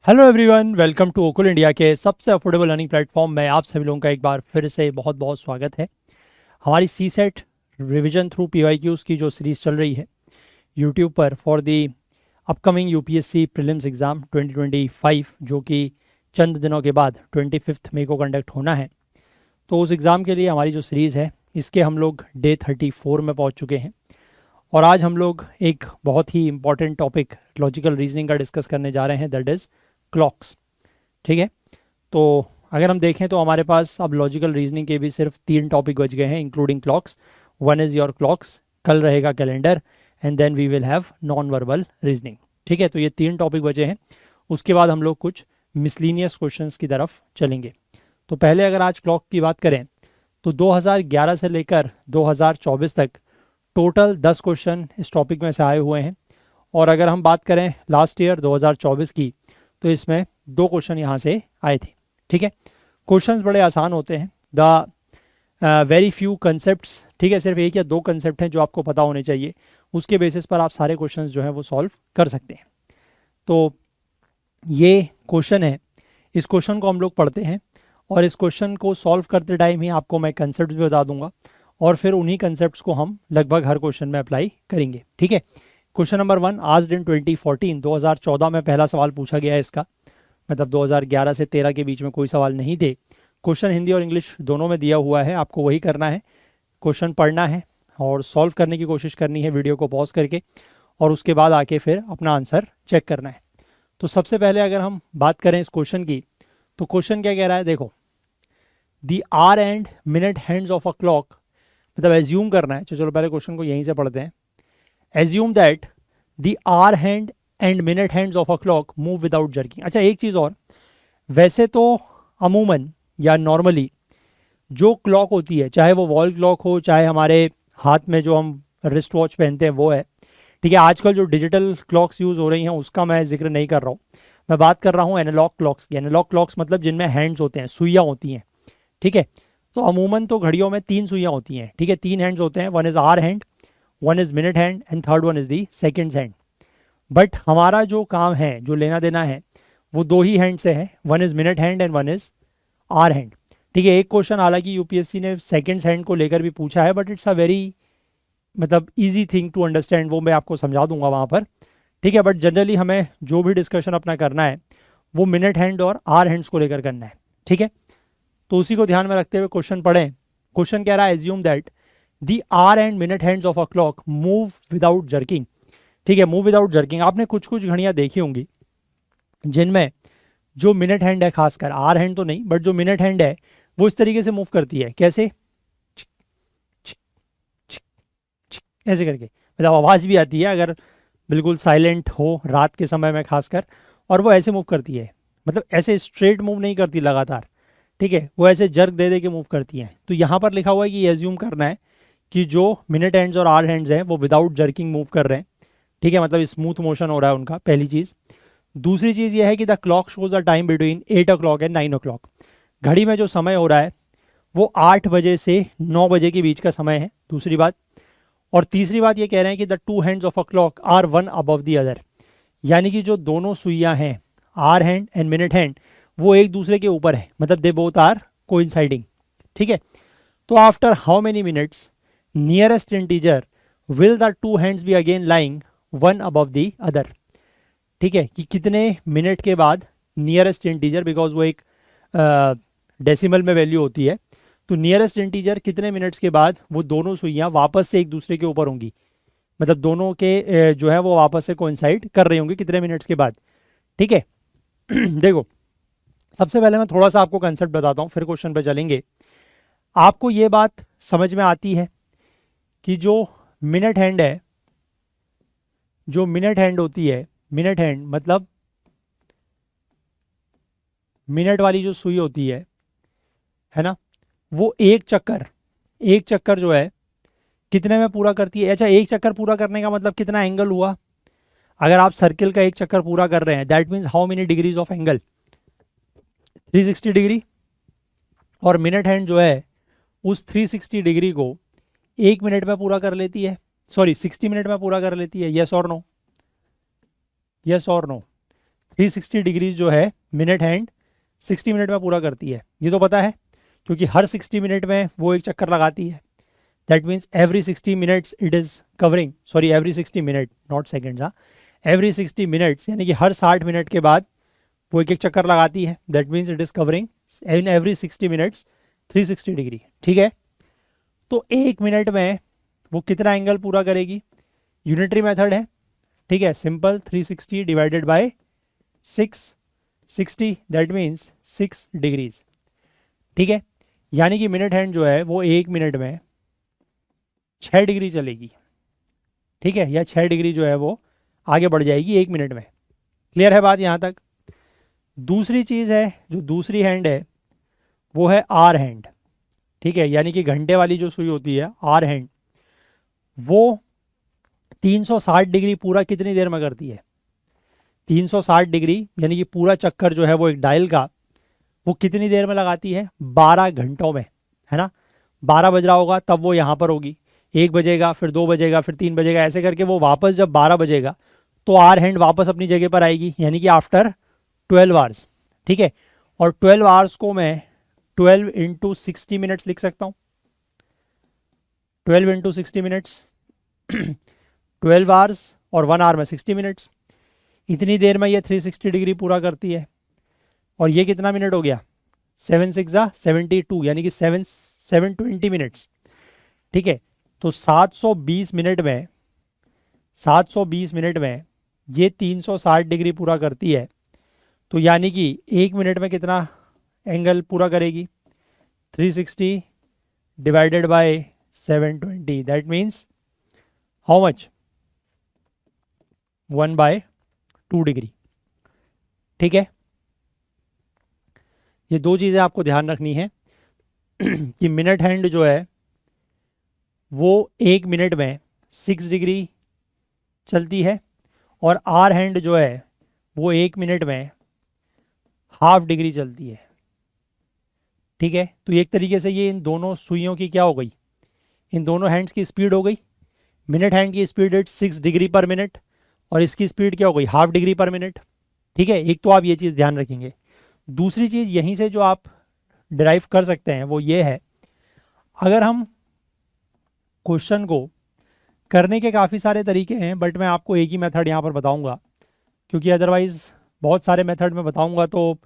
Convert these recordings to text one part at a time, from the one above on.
Hello everyone, welcome to ओकुल India के सबसे अफोर्डेबल लर्निंग प्लेटफॉर्म में आप सभी लोगों का एक बार फिर से बहुत बहुत स्वागत है। हमारी सी सेट रिविजन थ्रू पीवाईक्यूज़ की जो सीरीज़ चल रही है यूट्यूब पर for the upcoming UPSC prelims exam 2025 जो कि चंद दिनों के बाद 25 मई को कंडक्ट होना है। तो उस एग्ज़ाम के लिए हमारी जो सीरीज़ है इसके हम लोग डे 34 में पहुँच चुके हैं और आज हम लोग एक बहुत ही इंपॉर्टेंट टॉपिक लॉजिकल रीजनिंग का डिस्कस करने जा रहे हैं, दैट इज़ क्लॉक्स। ठीक है, तो अगर हम देखें तो हमारे पास अब लॉजिकल रीजनिंग के भी सिर्फ 3 टॉपिक बच गए हैं including clocks. One is your clocks, कल रहेगा calendar and then we will have non verbal reasoning. ठीक है, तो ये 3 टॉपिक बचे हैं। उसके बाद हम लोग कुछ मिसलीनियस क्वेश्चंस की तरफ चलेंगे। तो पहले अगर आज क्लॉक की बात करें तो 2011 से लेकर 2024 तक टोटल 10 क्वेश्चन इस टॉपिक में से आए हुए हैं। और अगर हम बात करें लास्ट ईयर 2024 की तो इसमें 2 क्वेश्चन यहाँ से आए थे। ठीक है, क्वेश्चंस बड़े आसान होते हैं, द वेरी फ्यू कंसेप्ट्स। ठीक है, सिर्फ 1 या 2 कंसेप्ट हैं जो आपको पता होने चाहिए, उसके बेसिस पर आप सारे क्वेश्चंस जो हैं वो सॉल्व कर सकते हैं। तो ये क्वेश्चन है, इस क्वेश्चन को हम लोग पढ़ते हैं और इस क्वेश्चन को सॉल्व करते टाइम ही आपको मैं कंसेप्ट भी बता दूंगा और फिर उन्हीं कंसेप्ट्स को हम लगभग हर क्वेश्चन में अप्लाई करेंगे। ठीक है, क्वेश्चन नंबर 1, आस्क्ड इन 2014, 2014 में पहला सवाल पूछा गया है इसका, मतलब 2011 से 13 के बीच में कोई सवाल नहीं थे। क्वेश्चन हिंदी और इंग्लिश दोनों में दिया हुआ है, आपको वही करना है, क्वेश्चन पढ़ना है और सॉल्व करने की कोशिश करनी है वीडियो को पॉज करके, और उसके बाद आके फिर अपना आंसर चेक करना है। तो सबसे पहले अगर हम बात करें इस क्वेश्चन की, तो क्वेश्चन क्या कह रहा है, देखो, the hour and minute hands of a clock, मतलब एज्यूम करना है। चलो पहले क्वेश्चन को यहीं से पढ़ते हैं। Assume that the hour hand and minute hands of a clock move without jerking. अच्छा, एक चीज़ और, वैसे तो अमूमन या नॉर्मली जो क्लॉक होती है, चाहे वो वॉल क्लॉक हो चाहे हमारे हाथ में जो हम रिस्ट वॉच पहनते हैं वो है। ठीक है, आजकल जो डिजिटल क्लॉक्स यूज़ हो रही हैं उसका मैं जिक्र नहीं कर रहा हूँ, मैं बात कर रहा हूँ एनालॉग क्लॉक्स की। एनालॉग क्लॉक्स मतलब जिनमें हैंड्स होते हैं, सुइयाँ होती हैं। ठीक है, तो अमूमन तो घड़ियों में 3 सुइयाँ होती हैं। ठीक है, 3 हैंड्स होते हैं, one is hour hand, one is minute hand and third one is the second hand. But हमारा जो काम है, जो लेना देना है, वो 2 ही हैंड से है, one is minute hand and one is hour hand. ठीक है, एक क्वेश्चन हालांकि यूपीएससी ने सेकेंड हैंड को लेकर भी पूछा है, बट इट्स अ वेरी मतलब ईजी थिंग टू अंडरस्टैंड, वो मैं आपको समझा दूंगा वहाँ पर। ठीक है, बट जनरली हमें जो भी डिस्कशन अपना करना है वो मिनट हैंड और आर हैंड्स को लेकर करना है। ठीक है, तो उसी को ध्यान में रखते हुए क्वेश्चन पढ़ें। क्वेश्चन कह रहा है assume that the hour and minute hands of a clock move without jerking. ठीक है, मूव विदाउट जर्किंग, आपने कुछ कुछ घड़ियां देखी होंगी जिनमें जो मिनट हैंड है, खासकर आर हैंड तो नहीं बट जो मिनट हैंड है वो इस तरीके से मूव करती है। कैसे? ऐसे करके, मतलब आवाज़ भी आती है अगर बिल्कुल साइलेंट हो रात के समय में खासकर, और वो ऐसे मूव करती है, मतलब ऐसे स्ट्रेट मूव नहीं करती लगातार। ठीक है, वो ऐसे जर्क दे दे के मूव करती हैं। तो यहाँ पर लिखा हुआ है कि ये एज्यूम करना है कि जो मिनट हैंड्स और आर हैंड्स हैं वो विदाउट जर्किंग मूव कर रहे हैं। ठीक है, मतलब स्मूथ मोशन हो रहा है उनका, पहली चीज़। दूसरी चीज़ ये है कि the clock shows a time between 8 o'clock and 9 o'clock। घड़ी में जो समय हो रहा है वो 8 बजे से 9 बजे के बीच का समय है, दूसरी बात। और तीसरी बात ये कह रहे हैं कि the 2 hands of a clock are one above the other, यानी कि जो दोनों सुइयाँ हैं, hour hand and minute hand, वो एक दूसरे के ऊपर है, मतलब दे बोथ आर कोइंसाइडिंग। ठीक है, तो after how many minutes nearest integer will the 2 hands be again lying one above the other. ठीक है, कि कितने मिनट के बाद नियरेस्ट इंटीजर, बिकॉज वो एक डेसिमल में वैल्यू होती है, तो नियरेस्ट इंटीजर कितने मिनट्स के बाद वो दोनों सुइयाँ वापस से एक दूसरे के ऊपर होंगी, मतलब दोनों के जो है वो वापस से कोइंसाइड कर रही होंगी कितने मिनट्स के बाद। ठीक है देखो, सबसे पहले मैं थोड़ा सा आपको कंसेप्ट बताता हूँ, फिर क्वेश्चन पे चलेंगे। आपको ये बात समझ में आती है कि जो मिनट हैंड है, जो मिनट हैंड होती है, मिनट हैंड मतलब मिनट वाली जो सुई होती है ना, वो एक चक्कर जो है कितने में पूरा करती है। अच्छा, एक चक्कर पूरा करने का मतलब कितना एंगल हुआ? अगर आप सर्किल का एक चक्कर पूरा कर रहे हैं, that means how many degrees of angle, 360 degree. और मिनट हैंड जो है उस 360 डिग्री को 1 मिनट में पूरा कर लेती है, सॉरी 60 मिनट में पूरा कर लेती है। यस और नो? यस और नो? 360 डिग्रीज जो है मिनट हैंड 60 मिनट में पूरा करती है, ये तो पता है क्योंकि हर 60 मिनट में वो एक चक्कर लगाती है। That means every 60 minutes it is covering, sorry every 60 minute not seconds, हाँ एवरी 60 मिनट्स यानी कि हर 60 मिनट के बाद वो एक एक चक्कर लगाती है। That means it is covering in every 60 minutes 360 degree. ठीक है, तो एक मिनट में वो कितना एंगल पूरा करेगी? यूनिटरी मेथड है, ठीक है, simple 360 divided by 660 that means 6 degrees. ठीक है, यानी कि मिनट हैंड जो है वो एक मिनट में 6 डिग्री चलेगी। ठीक है, या 6 डिग्री जो है वो आगे बढ़ जाएगी एक मिनट में। क्लियर है बात यहाँ तक? दूसरी चीज़ है, जो दूसरी हैंड है वो है आर हैंड। ठीक है, यानी कि घंटे वाली जो सुई होती है आर हैंड, वो 360 डिग्री पूरा कितनी देर में करती है? 360 डिग्री यानी कि पूरा चक्कर जो है वो एक डायल का, वो कितनी देर में लगाती है? 12 घंटों में, है ना। 12 बज रहा होगा तब वो यहाँ पर होगी, 1 बजेगा, फिर 2 बजेगा, फिर 3 बजेगा, ऐसे करके वो वापस जब 12 बजेगा तो आर हैंड वापस अपनी जगह पर आएगी, यानी कि आफ्टर 12 आवर्स। ठीक है, और 12 आवर्स को मैं 12 इंटू 60 मिनट्स लिख सकता हूँ। 12 इंटू 60 मिनट्स 12 आवर्स और 1 आवर में 60 मिनट्स, इतनी देर में ये 360 डिग्री पूरा करती है। और ये कितना मिनट हो गया? 7 6 72 यानी कि 720 मिनट्स। ठीक है, तो 720 मिनट में 720 मिनट में ये 360 डिग्री पूरा करती है। तो यानी कि एक मिनट में कितना एंगल पूरा करेगी? 360 divided by 720 that means how much? 1/2 degree. ठीक है, ये दो चीज़ें आपको ध्यान रखनी है कि मिनट हैंड जो है वो एक मिनट में 6 डिग्री चलती है और आर हैंड जो है वो एक मिनट में ½ डिग्री चलती है। ठीक है, तो एक तरीके से ये इन दोनों सुइयों की क्या हो गई? इन दोनों हैंड्स की स्पीड हो गई। मिनट हैंड की स्पीड इट 6 डिग्री पर मिनट और इसकी स्पीड क्या हो गई? ½ डिग्री पर मिनट। ठीक है, एक तो आप ये चीज़ ध्यान रखेंगे। दूसरी चीज़ यहीं से जो आप डिराइव कर सकते हैं वो ये है, अगर हम क्वेश्चन को करने के काफ़ी सारे तरीके हैं, बट मैं आपको एक ही मेथड यहाँ पर बताऊँगा, क्योंकि अदरवाइज़ बहुत सारे मेथड में बताऊँगा तो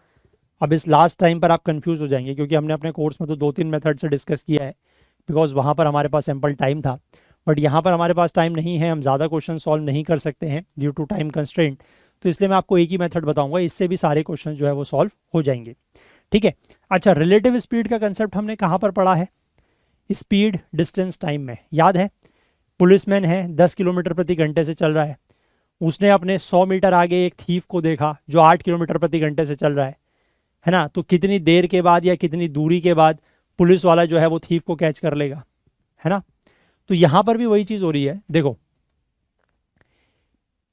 अब इस लास्ट टाइम पर आप कंफ्यूज हो जाएंगे, क्योंकि हमने अपने कोर्स में तो 2-3 मेथड से डिस्कस किया है, बिकॉज वहाँ पर हमारे पास एम्पल टाइम था। बट यहाँ पर हमारे पास टाइम नहीं है, हम ज़्यादा क्वेश्चन सॉल्व नहीं कर सकते हैं ड्यू टू टाइम कंस्ट्रेंट, तो इसलिए मैं आपको एक ही मेथड बताऊंगा, इससे भी सारे क्वेश्चन जो है वो सॉल्व हो जाएंगे। ठीक है, अच्छा, रिलेटिव स्पीड का कंसेप्ट हमने कहाँ पर पढ़ा है? स्पीड डिस्टेंस टाइम में, याद है? पुलिसमैन है, 10 किलोमीटर प्रति घंटे से चल रहा है, उसने अपने 100 मीटर आगे एक थीफ को देखा जो 8 किलोमीटर प्रति घंटे से चल रहा है ना। तो कितनी देर के बाद या कितनी दूरी के बाद पुलिस वाला जो है वो थीफ को कैच कर लेगा, है ना। तो यहाँ पर भी वही चीज़ हो रही है। देखो,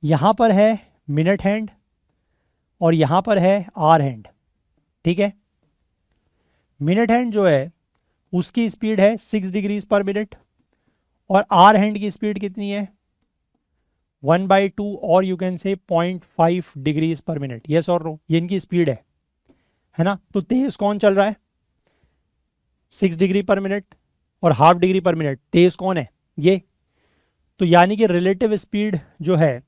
यहाँ पर है मिनट हैंड और यहाँ पर है आर हैंड। ठीक है, मिनट हैंड जो है उसकी स्पीड है 6 डिग्रीज पर मिनट और आर हैंड की स्पीड कितनी है? 1/2 और यू कैन से 0.5 डिग्रीज पर मिनट। यस और नो, ये इनकी स्पीड है ना। तो तेज कौन चल रहा है? 6 डिग्री पर मिनट और ½ डिग्री पर मिनट। तेज कौन है? ये। तो यानी कि रिलेटिव स्पीड जो है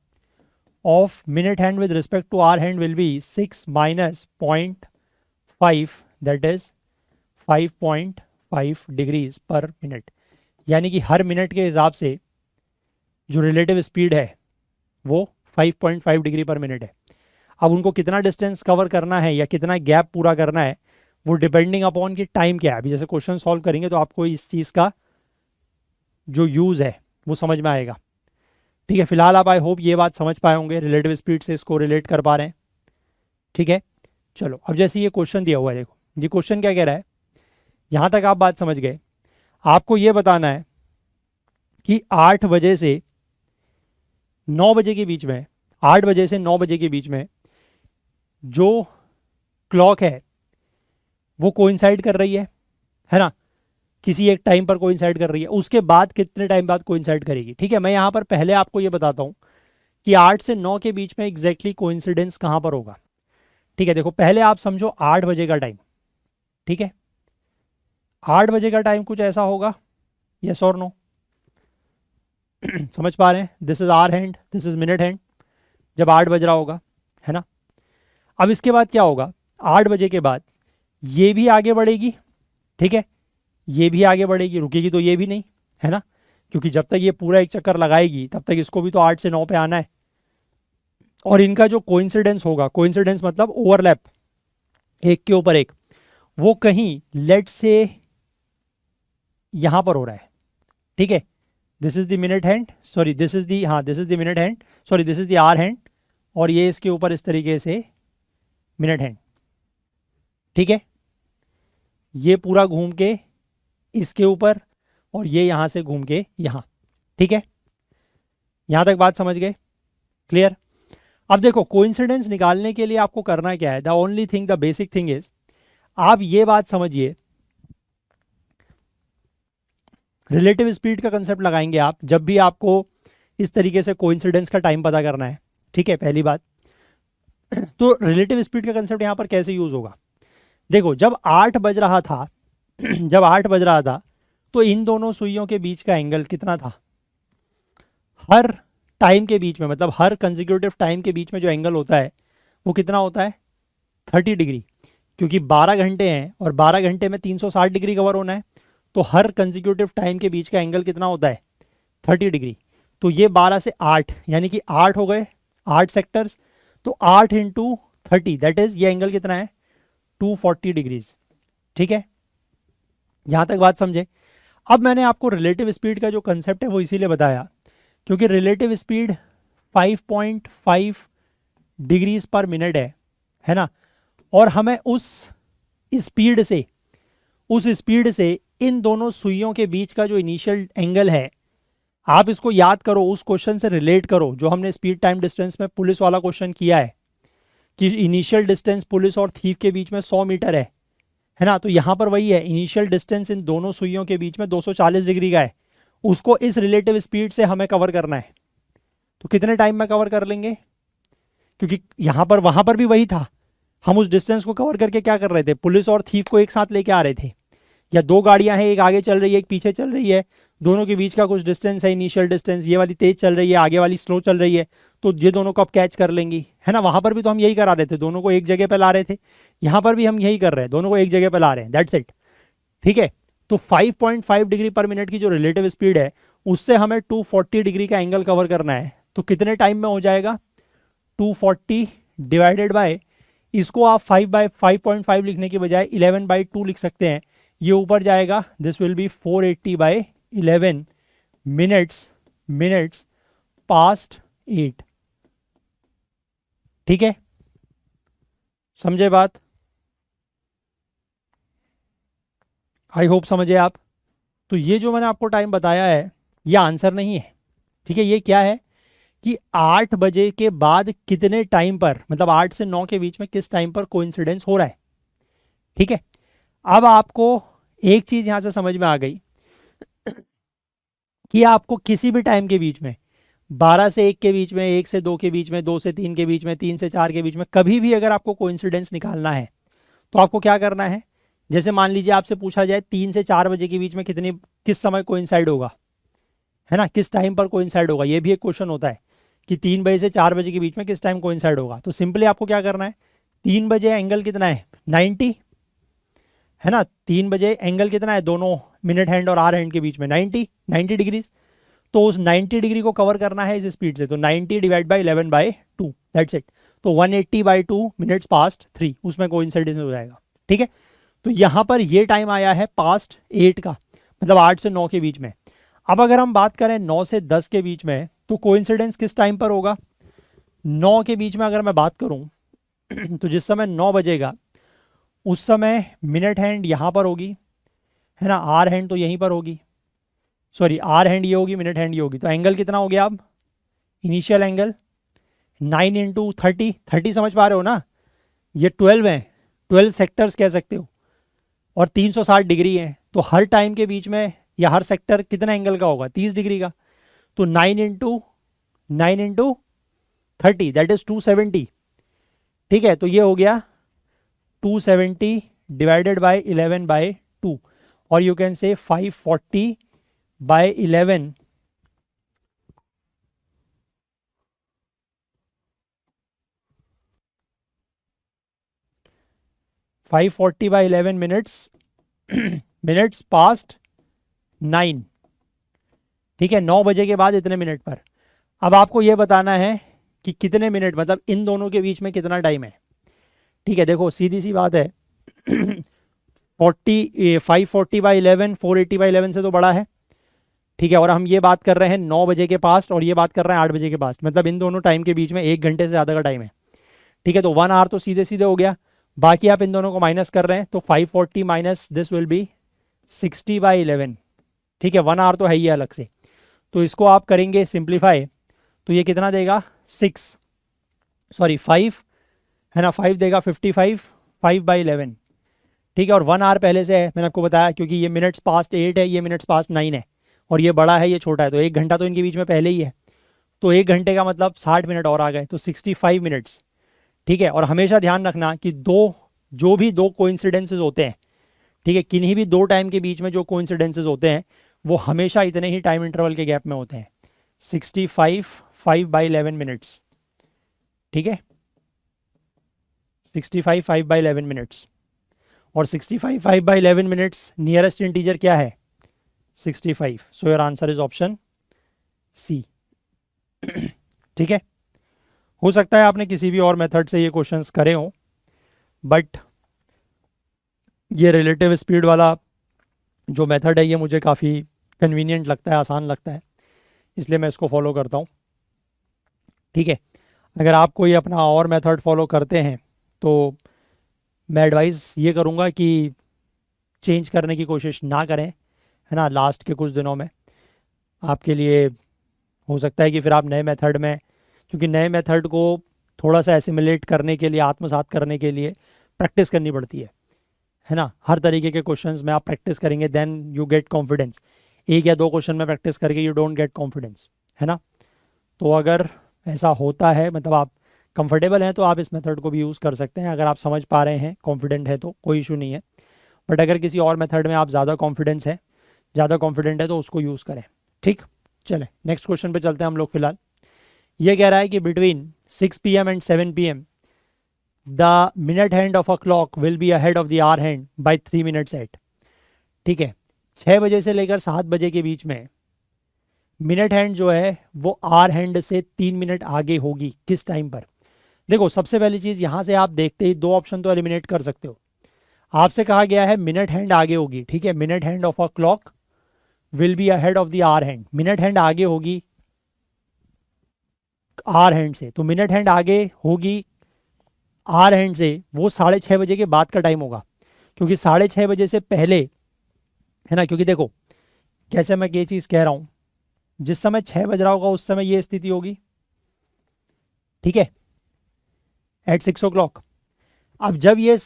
of minute hand with respect to hour hand will be 6 minus 0.5 that is 5.5 degrees per minute. यानी कि हर मिनट के हिसाब से जो रिलेटिव स्पीड है वो 5.5 डिग्री पर मिनट है। अब उनको कितना डिस्टेंस कवर करना है या कितना गैप पूरा करना है वो डिपेंडिंग अपॉन कि टाइम क्या है। अभी जैसे क्वेश्चन सॉल्व करेंगे तो आपको इस चीज़ का जो यूज़ है वो समझ में आएगा। ठीक है, फिलहाल आप आई होप ये बात समझ पाए होंगे, रिलेटिव स्पीड से इसको रिलेट कर पा रहे हैं। ठीक है, चलो अब जैसे ये क्वेश्चन दिया हुआ है, देखो ये क्वेश्चन क्या कह रहा है, यहाँ तक आप बात समझ गए। आपको ये बताना है कि 8 बजे से 9 बजे के बीच में, 8 बजे से 9 बजे के बीच में जो क्लॉक है वो कोइंसाइड कर रही है ना, किसी एक टाइम पर कोइंसाइड कर रही है, उसके बाद कितने टाइम बाद कोइंसाइड करेगी। ठीक है, मैं यहाँ पर पहले आपको ये बताता हूँ कि 8 से 9 के बीच में एग्जैक्टली कोइंसिडेंस कहाँ पर होगा। ठीक है, देखो पहले आप समझो 8 बजे का टाइम, ठीक है, 8 बजे का टाइम कुछ ऐसा होगा, यस और नो? समझ पा रहे हैं? This is hour hand, this is minute hand, जब 8 बज रहा होगा, है ना? अब इसके बाद क्या होगा, 8 बजे के बाद ये भी आगे बढ़ेगी, ठीक है, ये भी आगे बढ़ेगी, रुकेगी तो ये भी नहीं, है ना? क्योंकि जब तक ये पूरा एक चक्कर लगाएगी तब तक इसको भी तो 8 से 9 पे आना है। और इनका जो कोइंसिडेंस होगा, कोइंसिडेंस मतलब ओवरलैप एक के ऊपर एक, वो कहीं लेट से यहां पर हो रहा है, ठीक है? This is the minute hand, sorry this is the, हाँ this is the minute hand, sorry this is the hour hand, और ये इसके ऊपर इस तरीके से मिनट हैंड, ठीक है? ये पूरा घूम के इसके ऊपर, और ये यहां से घूम के यहां, ठीक है? यहां तक बात समझ गए? क्लियर? अब देखो कोइंसिडेंस निकालने के लिए आपको करना क्या है, the only thing, the basic thing is, आप ये बात समझिए, रिलेटिव स्पीड का कंसेप्ट लगाएंगे आप जब भी आपको इस तरीके से कोइंसिडेंस का टाइम पता करना है, ठीक है? पहली बात तो रिलेटिव स्पीड का कंसेप्ट यहां पर कैसे यूज होगा? देखो जब 8 बज रहा था जब 8 बज रहा था तो इन दोनों सुइयों के बीच का एंगल कितना था? हर टाइम के बीच में, मतलब हर कंसेक्यूटिव टाइम के बीच में जो एंगल होता है वो कितना होता है? 30 डिग्री, क्योंकि 12 घंटे हैं और 12 घंटे में 360 डिग्री कवर होना है, तो हर कंसेक्यूटिव टाइम के बीच का एंगल कितना होता है? 30 डिग्री। तो ये 12 से 8 यानी कि 8 हो गए, 8 सेक्टर्स, तो 8 इंटू 30 दैट इज, ये एंगल कितना है? 240 डिग्रीज, ठीक है? यहां तक बात समझे? अब मैंने आपको रिलेटिव स्पीड का जो कंसेप्ट है वो इसीलिए बताया क्योंकि relative speed 5.5 degrees per minute है ना? और हमें उस स्पीड से इन दोनों सुइयों के बीच का जो इनिशियल एंगल है, आप इसको याद करो, उस क्वेश्चन से रिलेट करो जो हमने स्पीड टाइम डिस्टेंस में पुलिस वाला क्वेश्चन किया है कि इनिशियल डिस्टेंस पुलिस और थीफ के बीच में 100 मीटर है ना? तो यहां पर वही है, इनिशियल डिस्टेंस इन दोनों सुइयों के बीच में 240 डिग्री का है, उसको इस रिलेटिव स्पीड से हमें कवर करना है। तो कितने टाइम में कवर कर लेंगे? क्योंकि यहां पर वहां पर भी वही था, हम उस डिस्टेंस को कवर करके क्या कर रहे थे? पुलिस और थीफ को एक साथ लेके आ रहे थे, या दो गाड़ियां हैं, एक आगे चल रही है एक पीछे चल रही है, दोनों के बीच का कुछ डिस्टेंस है, इनिशियल डिस्टेंस, ये वाली तेज चल रही है आगे वाली स्लो चल रही है, तो ये दोनों को अब कैच कर लेंगी, है ना? वहां पर भी तो हम यही करा रहे थे, दोनों को एक जगह पे ला रहे थे, यहां पर भी हम यही कर रहे हैं, दोनों को एक जगह पे ला रहे हैं, दैट्स इट, ठीक है? तो 5.5 डिग्री पर मिनट की जो रिलेटिव स्पीड है उससे हमें 240 डिग्री का एंगल कवर करना है, तो कितने टाइम में हो जाएगा? 240 डिवाइडेड बाय, इसको आप 5/5.5 लिखने की बजाय 11/2 लिख सकते हैं, ये ऊपर जाएगा, this will be 480/11 minutes past 8, ठीक है? समझे बात? आई होप समझे आप। तो ये जो मैंने आपको टाइम बताया है ये आंसर नहीं है, ठीक है? ये क्या है कि 8 बजे के बाद कितने टाइम पर, मतलब 8 से 9 के बीच में किस टाइम पर कोइंसिडेंस हो रहा है, ठीक है? अब आपको एक चीज यहां से समझ में आ गई कि आपको किसी भी टाइम के बीच में, 12 से 1 के बीच में, 1 से 2 के बीच में, 2 से 3 के बीच में, 3 से 4 के बीच में, कभी भी अगर आपको कोइंसिडेंस निकालना है तो आपको क्या करना है? जैसे मान लीजिए आपसे पूछा जाए 3 से 4 बजे के बीच में किस समय कोइंसाइड होगा, है ना? किस टाइम पर कोइंसाइड होगा, ये भी एक क्वेश्चन होता है कि 3 बजे से 4 बजे के बीच में किस टाइम कोइंसाइड होगा। तो सिंपली आपको क्या करना है, 3 बजे एंगल कितना है? 90, है ना? 3 बजे एंगल कितना है दोनों मिनट हैंड और आर हैंड के बीच में? 90 डिग्रीज। तो उस 90 डिग्री को कवर करना है इस स्पीड से, तो 90 डिवाइड बाई 11/2 दैट्स इट। तो 180/2 मिनट्स पास्ट 3 उसमें कोइंसिडेंस हो जाएगा, ठीक है? तो यहां पर ये टाइम आया है पास्ट 8 का, मतलब 8 से 9 के बीच में। अब अगर हम बात करें 9 से 10 के बीच में तो कोइंसिडेंस किस टाइम पर होगा? 9 के बीच में अगर मैं बात करूं तो जिस समय 9 बजेगा उस समय मिनट हैंड यहां पर होगी, है ना? आर हैंड तो यहीं पर होगी, सॉरी आर हैंड ये होगी, मिनट हैंड ये होगी, तो एंगल कितना हो गया? अब इनिशियल एंगल 9 इंटू 30 समझ पा रहे हो ना? ये 12 है, 12 सेक्टर्स कह सकते हो, और 360 डिग्री है, तो हर टाइम के बीच में या हर सेक्टर कितना एंगल का होगा? 30 डिग्री का। तो 9 इंटू 30 दैट इज 270, ठीक है? तो ये हो गया 270 डिवाइडेड बाय 11/2, और you can say 540 by 11 540 by 11 minutes minutes past 9। ठीक है, 9 बजे के बाद इतने मिनट पर। अब आपको यह बताना है कि कितने मिनट, मतलब इन दोनों के बीच में कितना टाइम है। ठीक है, देखो सीधी सी बात है 540 बाई 11 480 बाई 11 से तो बड़ा है। ठीक है, और हम ये बात कर रहे हैं 9 बजे के पास्ट और ये बात कर रहे हैं 8 बजे के पास्ट, मतलब इन दोनों टाइम के बीच में 1 घंटे से ज़्यादा का टाइम है। ठीक है, तो 1 आवर तो सीधे सीधे हो गया। बाकी आप इन दोनों को माइनस कर रहे हैं तो 540 minus this will be 60 by 11। ठीक है, 1 आवर तो है ही अलग से, तो इसको आप करेंगे सिंप्लीफाई तो ये कितना देगा 5 है ना, 5 देगा 55 5 बाई 11। ठीक है, और 1 आवर पहले से है, मैंने आपको बताया, क्योंकि ये मिनट्स पास्ट 8 है, ये मिनट्स पास्ट 9 है, और ये बड़ा है ये छोटा है, तो 1 घंटा तो इनके बीच में पहले ही है। तो 1 घंटे का मतलब 60 मिनट और आ गए, तो 65 मिनट्स। ठीक है, और हमेशा ध्यान रखना कि जो भी दो कोइंसिडेंसेस होते हैं, ठीक है, किन्हीं भी दो टाइम के बीच में जो कोइंसिडेंसेस होते हैं वो हमेशा इतने ही टाइम इंटरवल के गैप में होते हैं, 65 5 बाई 11 मिनट्स। ठीक है, 65 5 बाई 11 मिनट्स, और 65 5 बाई 11 मिनट्स नियरेस्ट इंटीजर क्या है 65, so your answer is option C. ठीक है, हो सकता है आपने किसी भी और मेथड से ये क्वेश्चंस करे हों, बट ये रिलेटिव स्पीड वाला जो मेथड है ये मुझे काफ़ी कन्वीनियंट लगता है, आसान लगता है, इसलिए मैं इसको फॉलो करता हूँ। ठीक है, अगर आप कोई अपना और मेथड फॉलो करते हैं तो मैं एडवाइस ये करूँगा कि चेंज करने की कोशिश ना करें, है ना, लास्ट के कुछ दिनों में। आपके लिए हो सकता है कि फिर आप नए मेथड में, क्योंकि नए मेथड को थोड़ा सा एसिमिलेट करने के लिए, आत्मसात करने के लिए प्रैक्टिस करनी पड़ती है ना। हर तरीके के क्वेश्चंस में आप प्रैक्टिस करेंगे देन यू गेट कॉन्फिडेंस। एक या दो क्वेश्चन में प्रैक्टिस करके यू डोंट गेट कॉन्फिडेंस, है ना। तो अगर ऐसा होता है, मतलब आप कंफर्टेबल हैं, तो आप इस मेथड को भी यूज़ कर सकते हैं। अगर आप समझ पा रहे हैं, कॉन्फिडेंट है, तो कोई इशू नहीं है। बट अगर किसी और मेथड में आप ज़्यादा कॉन्फिडेंट है तो उसको यूज़ करें। ठीक, चलें नेक्स्ट क्वेश्चन पे चलते हैं हम लोग। फिलहाल ये कह रहा है कि between 6 PM and 7 PM the minute hand of a clock will be ahead of the hour hand by 3 minutes at. ठीक है, 6 बजे से लेकर 7 बजे के बीच में मिनट हैंड जो है वो आर हैंड से 3 मिनट आगे होगी, किस टाइम पर। देखो, सबसे पहली चीज़ यहाँ से आप देखते ही 2 ऑप्शन तो एलिमिनेट कर सकते हो। आपसे कहा गया है मिनट हैंड आगे होगी। ठीक है, minute hand of a clock will be ahead of the hour hand, minute hand आगे होगी आर हैंड से, तो मिनट हैंड आगे होगी आर हैंड से, वो 6:30 बजे के बाद का टाइम होगा, क्योंकि 6:30 बजे से पहले, है ना। क्योंकि देखो कैसे मैं ये चीज़ कह रहा हूँ, जिस समय 6 बज रहा होगा उस समय ये स्थिति होगी। ठीक है, एट 6 o'clock। अब जब ये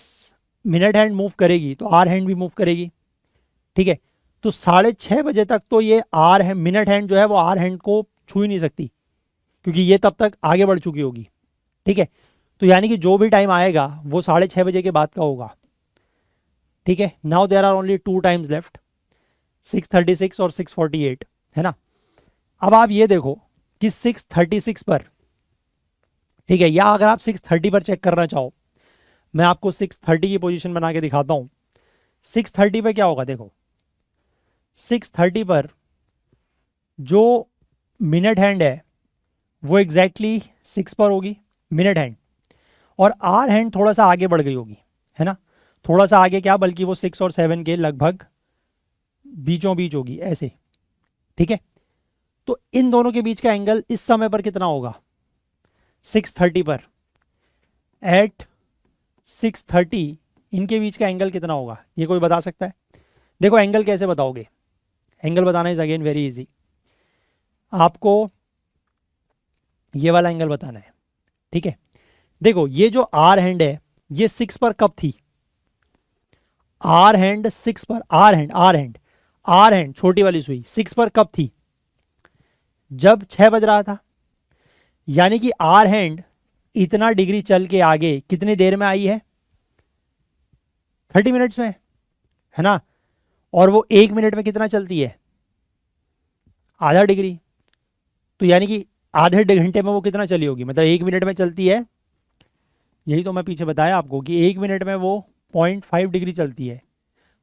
मिनट हैंड मूव करेगी तो आर हैंड भी मूव करेगी। ठीक है, तो 6:30 बजे तक तो ये मिनट हैंड जो है वो आर हैंड को छू ही नहीं सकती, क्योंकि ये तब तक आगे बढ़ चुकी होगी। ठीक है, तो यानी कि जो भी टाइम आएगा वो 6:30 बजे के बाद का होगा। ठीक है, now there are only 2 times left, 6:36 और 6:48, है ना। अब आप ये देखो कि 6:36 पर, ठीक है, या अगर आप 6:30 पर चेक करना चाहो, मैं आपको 6:30 की पोजीशन बना के दिखाता हूं। 6:30 पे क्या होगा, देखो 6:30 पर जो मिनट हैंड है वो एग्जैक्टली 6 पर होगी मिनट हैंड, और आर हैंड थोड़ा सा आगे बढ़ गई होगी, है ना। थोड़ा सा आगे क्या, बल्कि वो 6 और 7 के लगभग बीचों बीच होगी, ऐसे। ठीक है, तो इन दोनों के बीच का एंगल इस समय पर कितना होगा 6:30 पर, एट 6:30 इनके बीच का एंगल कितना होगा, ये कोई बता सकता है। देखो एंगल कैसे बताओगे, एंगल बताना इज अगेन वेरी इजी। आपको ये वाला एंगल बताना है। ठीक है, देखो ये जो आर हैंड है ये 6 पर कब थी, आर हैंड 6 पर, आर हैंड छोटी वाली सुई 6 पर कब थी, जब 6 बज रहा था। यानी कि आर हैंड इतना डिग्री चल के आगे कितनी देर में आई है, 30 मिनट्स में, है ना, और वो 1 मिनट में कितना चलती है, आधा डिग्री। तो यानी कि आधे घंटे में वो कितना चली होगी, मतलब 1 मिनट में चलती है, यही तो मैं पीछे बताया आपको कि 1 मिनट में वो 0.5 डिग्री चलती है।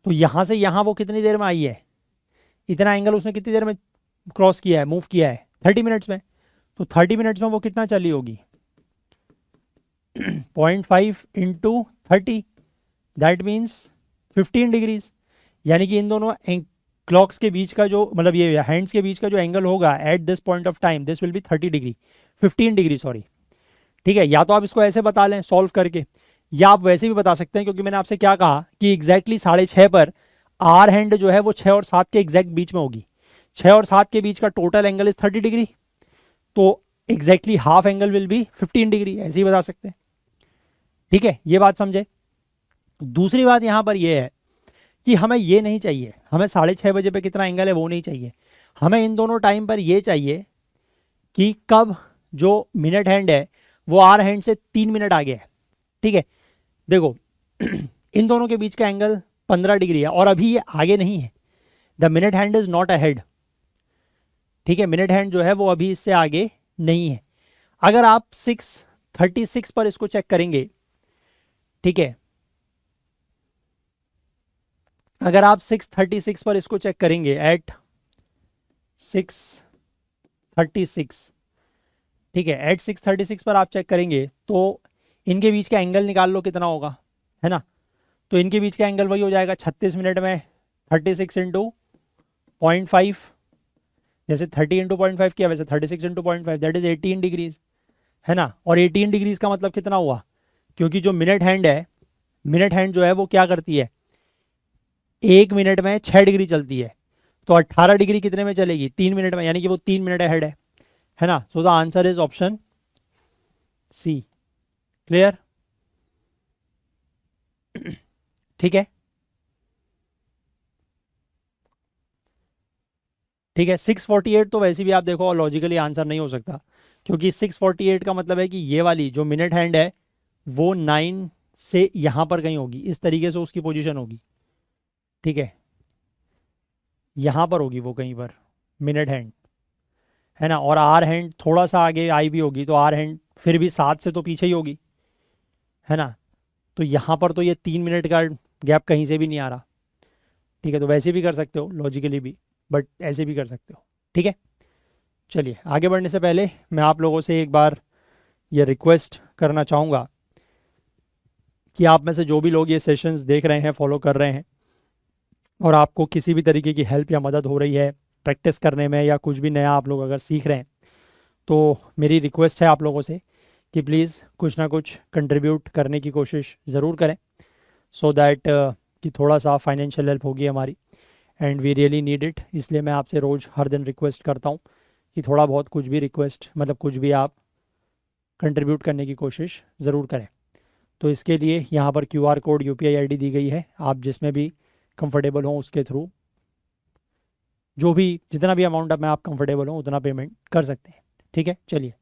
तो यहाँ से यहाँ वो कितनी देर में आई है, इतना एंगल उसने कितनी देर में क्रॉस किया है, मूव किया है, 30 मिनट्स में। तो 30 मिनट्स में वो कितना चली होगी, 0.5 इंटू 30, दैट मीन्स 15 डिग्रीज। यानी कि इन दोनों क्लॉक्स के बीच का जो, मतलब ये हैंड्स के बीच का जो एंगल होगा at this point of time, this will be 30 degree, 15 degree sorry. ठीक है, या तो आप इसको ऐसे बता लें सॉल्व करके, या आप वैसे भी बता सकते हैं, क्योंकि मैंने आपसे क्या कहा कि एग्जैक्टली 6:30 पर आर हैंड जो है वो 6 और 7 के एग्जैक्ट बीच में होगी। 6 और 7 के बीच का टोटल एंगल इज 30 डिग्री, तो exactly half angle will be 15 degree, ऐसे ही बता सकते हैं। ठीक है, ये बात समझे। दूसरी बात यहां पर यह है कि हमें ये नहीं चाहिए, हमें 6:30 बजे पे कितना एंगल है वो नहीं चाहिए, हमें इन दोनों टाइम पर ये चाहिए कि कब जो मिनट हैंड है वो आर हैंड से 3 मिनट आगे है। ठीक है, देखो इन दोनों के बीच का एंगल 15 डिग्री है और अभी ये आगे नहीं है, the minute hand is not ahead. ठीक है, मिनट हैंड जो है वो अभी इससे आगे नहीं है। अगर आप 6:36 पर इसको चेक करेंगे, ठीक है, अगर आप 6:36 पर इसको चेक करेंगे एट 6:36, ठीक है, एट 6:36 पर आप चेक करेंगे तो इनके बीच का एंगल निकाल लो कितना होगा, है ना। तो इनके बीच का एंगल वही हो जाएगा 36 मिनट में 36 इंटू 0.5, जैसे 30 इंटू 0.5 किया वैसे 36 इंटू 0.5, दैट इज 18 डिग्रीज, है ना। और 18 डिग्रीज का मतलब कितना हुआ, क्योंकि जो मिनट हैंड है, मिनट हैंड जो है वो क्या करती है, 1 मिनट में 6 डिग्री चलती है, तो 18 डिग्री कितने में चलेगी, 3 मिनट में, यानी कि वो 3 मिनट अहेड है ना। So the answer is option C. Clear. ठीक है, ठीक है। 6:48 तो वैसे भी आप देखो लॉजिकली आंसर नहीं हो सकता, क्योंकि 6:48 का मतलब है कि ये वाली जो मिनट हैंड है वो 9 से यहाँ पर कहीं होगी, इस तरीके से उसकी पोजीशन होगी। ठीक है, यहाँ पर होगी वो कहीं पर मिनट हैंड, है ना। और आर हैंड थोड़ा सा आगे आई भी होगी, तो आर हैंड फिर भी 7 से तो पीछे ही होगी, है ना। तो यहाँ पर तो ये 3 मिनट का गैप कहीं से भी नहीं आ रहा। ठीक है, तो वैसे भी कर सकते हो लॉजिकली भी, बट ऐसे भी कर सकते हो। ठीक है, चलिए आगे बढ़ने से पहले मैं आप लोगों से एक बार ये रिक्वेस्ट करना चाहूँगा कि आप में से जो भी लोग ये सेशंस देख रहे हैं, फॉलो कर रहे हैं, और आपको किसी भी तरीके की हेल्प या मदद हो रही है प्रैक्टिस करने में, या कुछ भी नया आप लोग अगर सीख रहे हैं, तो मेरी रिक्वेस्ट है आप लोगों से कि प्लीज़ कुछ ना कुछ कंट्रीब्यूट करने की कोशिश ज़रूर करें, सो दैट कि थोड़ा सा फाइनेंशियल हेल्प होगी हमारी, and we really need it. इसलिए मैं आपसे रोज़ हर दिन रिक्वेस्ट करता हूँ कि थोड़ा बहुत कुछ भी रिक्वेस्ट, मतलब कुछ भी आप कंट्रीब्यूट करने की कोशिश ज़रूर करें। तो इसके लिए यहाँ पर QR कोड UPI ID दी गई है, आप जिसमें भी कंफर्टेबल हों उसके थ्रू जो भी जितना भी अमाउंट में आप कंफर्टेबल हो उतना पेमेंट कर सकते हैं। ठीक है, चलिए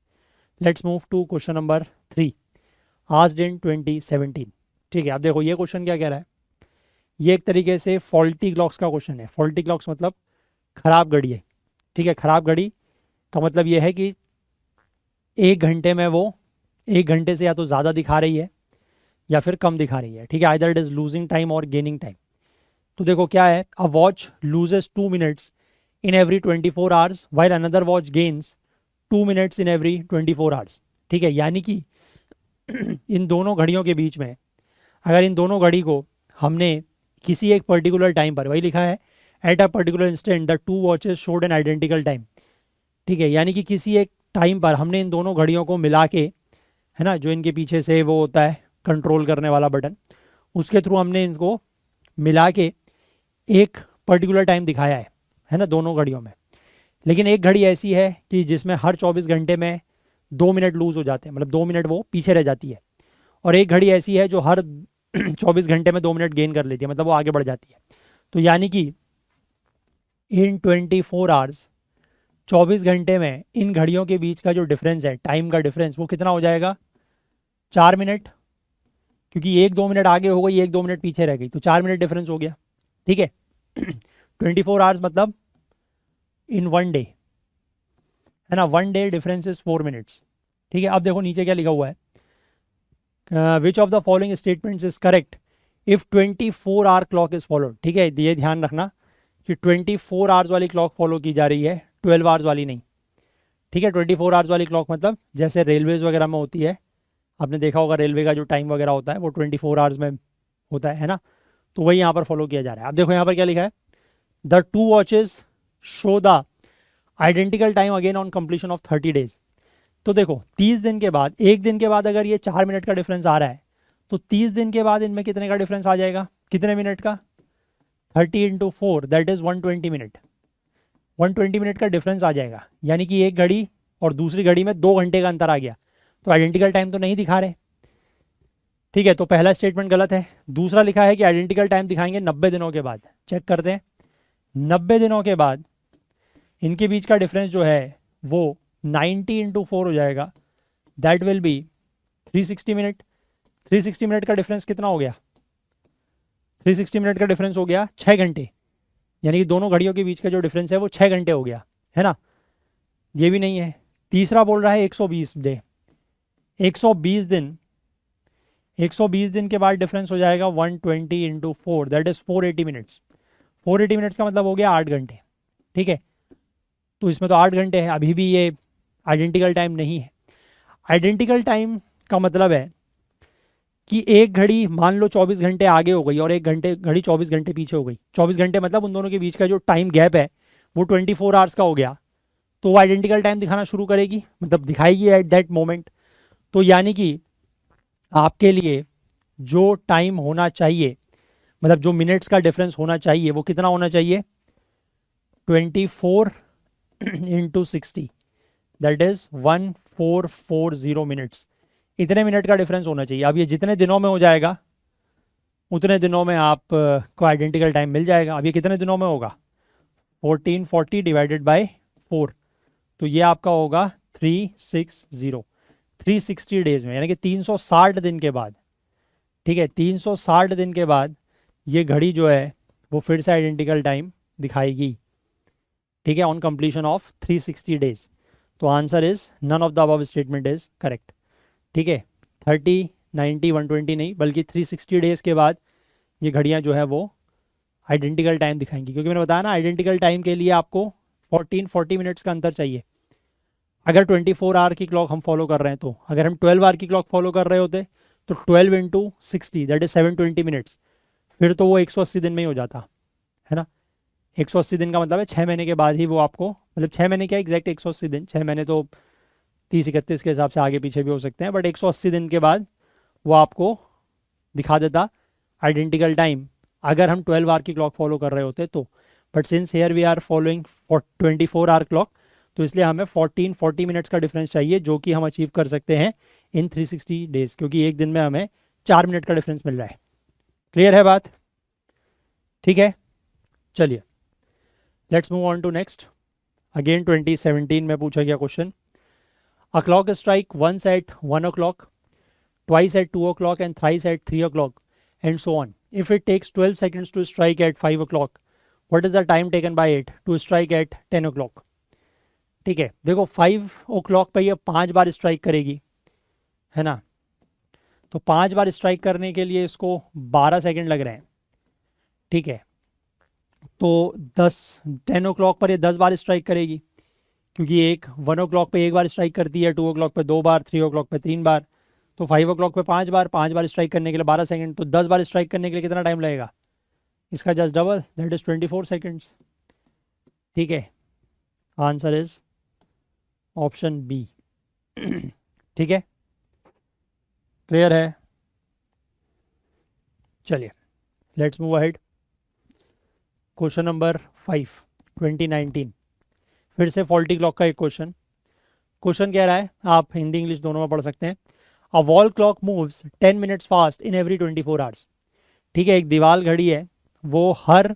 let's move to question number 3, asked in 2017। ठीक है, अब देखो ये क्वेश्चन क्या कह रहा है, ये एक तरीके से फॉल्टी क्लॉक्स का क्वेश्चन है। फॉल्टी क्लॉक्स मतलब खराब घड़ी है। ठीक है, खराब घड़ी का मतलब ये है कि 1 घंटे में वो 1 घंटे से या तो ज़्यादा दिखा रही है या फिर कम दिखा रही है। ठीक है, either it is losing time और गेनिंग टाइम। तो देखो क्या है, a watch loses 2 minutes in every 24 hours while another watch gains 2 minutes in every 24 hours. ठीक है, यानी कि इन दोनों घड़ियों के बीच में अगर इन दोनों घड़ी को हमने किसी एक पर्टिकुलर टाइम पर, वही लिखा है at a particular instant the two watches showed an identical time. ठीक है, यानी कि किसी एक टाइम पर हमने इन दोनों घड़ियों को मिला के, है ना, जो इनके पीछे से वो होता है कंट्रोल करने वाला बटन, उसके थ्रू हमने इनको मिला के एक पर्टिकुलर टाइम दिखाया है ना, दोनों घड़ियों में। लेकिन एक घड़ी ऐसी है कि जिसमें हर 24 घंटे में 2 मिनट लूज हो जाते हैं, मतलब 2 मिनट वो पीछे रह जाती है। और एक घड़ी ऐसी है जो हर 24 घंटे में 2 मिनट गेन कर लेती है, मतलब वो आगे बढ़ जाती है। तो यानी कि इन 24 आवर्स, 24 घंटे में इन घड़ियों के बीच का जो डिफरेंस है, टाइम का डिफरेंस, वो कितना हो जाएगा, 4 मिनट। क्योंकि 1-2 मिनट आगे हो गई, 1-2 मिनट पीछे रह गई, तो 4 मिनट डिफरेंस हो गया। ठीक है 24 आवर्स मतलब इन 1 डे, है ना, 1 डे डिफरेंस इज 4 मिनट्स। ठीक है, अब देखो नीचे क्या लिखा हुआ है, which of the following statements is correct if 24 hour clock is followed. ठीक है, ये ध्यान रखना कि 24 आवर्स वाली क्लॉक फॉलो की जा रही है, 12 आवर्स वाली नहीं। ठीक है, 24 आवर्स वाली क्लॉक मतलब जैसे रेलवेज वगैरह में होती है, आपने देखा होगा रेलवे का जो टाइम वगैरह होता है वो 24 आवर्स में होता है ना, तो वही यहाँ पर फॉलो किया जा रहा है। अब देखो यहाँ पर क्या लिखा है, the two watches show the identical time again on completion of 30 days. तो देखो 30 दिन के बाद, एक दिन के बाद अगर ये 4 मिनट का डिफरेंस आ रहा है, तो 30 दिन के बाद इनमें कितने का डिफरेंस आ जाएगा, कितने मिनट का, 30 into 4 that is 120 minute. 120 minute का डिफरेंस आ जाएगा, यानी कि एक घड़ी और दूसरी घड़ी में 2 घंटे का अंतर आ गया, तो आइडेंटिकल टाइम तो नहीं दिखा रहे। ठीक है, तो पहला स्टेटमेंट गलत है। दूसरा लिखा है कि आइडेंटिकल टाइम दिखाएंगे 90 दिनों के बाद। चेक करते हैं, 90 दिनों के बाद इनके बीच का डिफरेंस जो है वो 90 इंटू 4 हो जाएगा, that will B 360 minute. 360 minute का डिफरेंस कितना हो गया, 360 मिनट का डिफरेंस हो गया 6 घंटे, यानी कि दोनों घड़ियों के बीच का जो डिफरेंस है वो 6 घंटे हो गया, है ना। ये भी नहीं है। तीसरा बोल रहा है 120 डे, 120 दिन, 120 दिन के बाद डिफरेंस हो जाएगा 120 into 4 that is 480 minutes. 480 minutes का मतलब हो गया 8 घंटे। ठीक है, तो इसमें तो 8 घंटे है, अभी भी ये आइडेंटिकल टाइम नहीं है। आइडेंटिकल टाइम का मतलब है कि एक घड़ी मान लो 24 घंटे आगे हो गई और एक घड़ी 24 घंटे पीछे हो गई। 24 घंटे मतलब उन दोनों के बीच का जो टाइम गैप है वो 24 आवर्स का हो गया, तो वो आइडेंटिकल टाइम दिखाना शुरू करेगी, मतलब दिखाएगी एट दैट मोमेंट। तो यानी कि आपके लिए जो टाइम होना चाहिए, मतलब जो मिनट्स का डिफरेंस होना चाहिए, वो कितना होना चाहिए, 24 इंटू 60 दैट इज 1440 मिनट्स। इतने मिनट का डिफरेंस होना चाहिए। अब ये जितने दिनों में हो जाएगा उतने दिनों में आप को आइडेंटिकल टाइम मिल जाएगा। अब ये कितने दिनों में होगा, 1440 डिवाइडेड बाय 4, तो ये आपका होगा 360, 360 डेज में, यानी कि 360 दिन के बाद। ठीक है, 360 दिन के बाद ये घड़ी जो है वो फिर से आइडेंटिकल टाइम दिखाएगी। ठीक है, ऑन कंप्लीशन ऑफ 360 डेज। तो answer is none of the above statement is correct. ठीक है, 30, 90, 120 नहीं, बल्कि 360 डेज के बाद ये घड़ियाँ जो है वो आइडेंटिकल टाइम दिखाएंगी, क्योंकि मैंने बताया ना आइडेंटिकल टाइम के लिए आपको 40 मिनट्स का अंतर चाहिए। अगर 24 आवर की क्लॉक हम फॉलो कर रहे हैं, तो अगर हम 12 आवर की क्लॉक फॉलो कर रहे होते तो 12 इंटू 60 दैट इज 720 मिनट्स, फिर तो वो 180 दिन में ही हो जाता, है ना। 180 दिन का मतलब है 6 महीने के बाद ही वो आपको, मतलब 6 महीने क्या एग्जैक्ट 180 दिन, 6 महीने तो 30-31 के हिसाब से आगे पीछे भी हो सकते हैं, बट 180 दिन के बाद वो आपको दिखा देता आइडेंटिकल टाइम, अगर हम 12 आवर की क्लॉक फॉलो कर रहे होते तो। But since here we are following 24 hour clock, तो इसलिए हमें 40 मिनट्स का डिफरेंस चाहिए, जो कि हम अचीव कर सकते हैं इन 360 डेज, क्योंकि एक दिन में हमें 4 मिनट का डिफरेंस मिल रहा है। क्लियर है बात, ठीक है। चलिए let's move on to next. Again 2017 में पूछा गया question, a clock strike once at 1 o'clock, twice at 2 o'clock and thrice at 3 o'clock and so on. If it takes 12 seconds to strike at 5 o'clock, what is the time taken by it to strike at 10 o'clock? ठीक है, देखो 5 o'clock पे ये 5 बार strike करेगी, है ना। तो 5 बार strike करने के लिए इसको 12 सेकंड लग रहे हैं। ठीक है, तो 10 o'clock पर ये 10 बार स्ट्राइक करेगी, क्योंकि 1 o'clock पे एक बार स्ट्राइक करती है, 2 o'clock पे 2 बार, 3 o'clock पे 3 बार, तो 5 o'clock पे 5 बार, 5 बार स्ट्राइक करने के लिए 12 सेकंड, तो 10 बार स्ट्राइक करने के लिए कितना टाइम लगेगा, इसका just double, that is 24 seconds. ठीक है, आंसर इज ऑप्शन बी। ठीक है, क्लियर है। चलिए let's move ahead. Question number 5 2019, फिर से फॉल्टी क्लॉक का एक क्वेश्चन। क्वेश्चन कह रहा है, आप हिंदी इंग्लिश दोनों में पढ़ सकते हैं, a wall clock moves 10 minutes fast in every 24 hours. ठीक है, एक दीवार घड़ी है, वो हर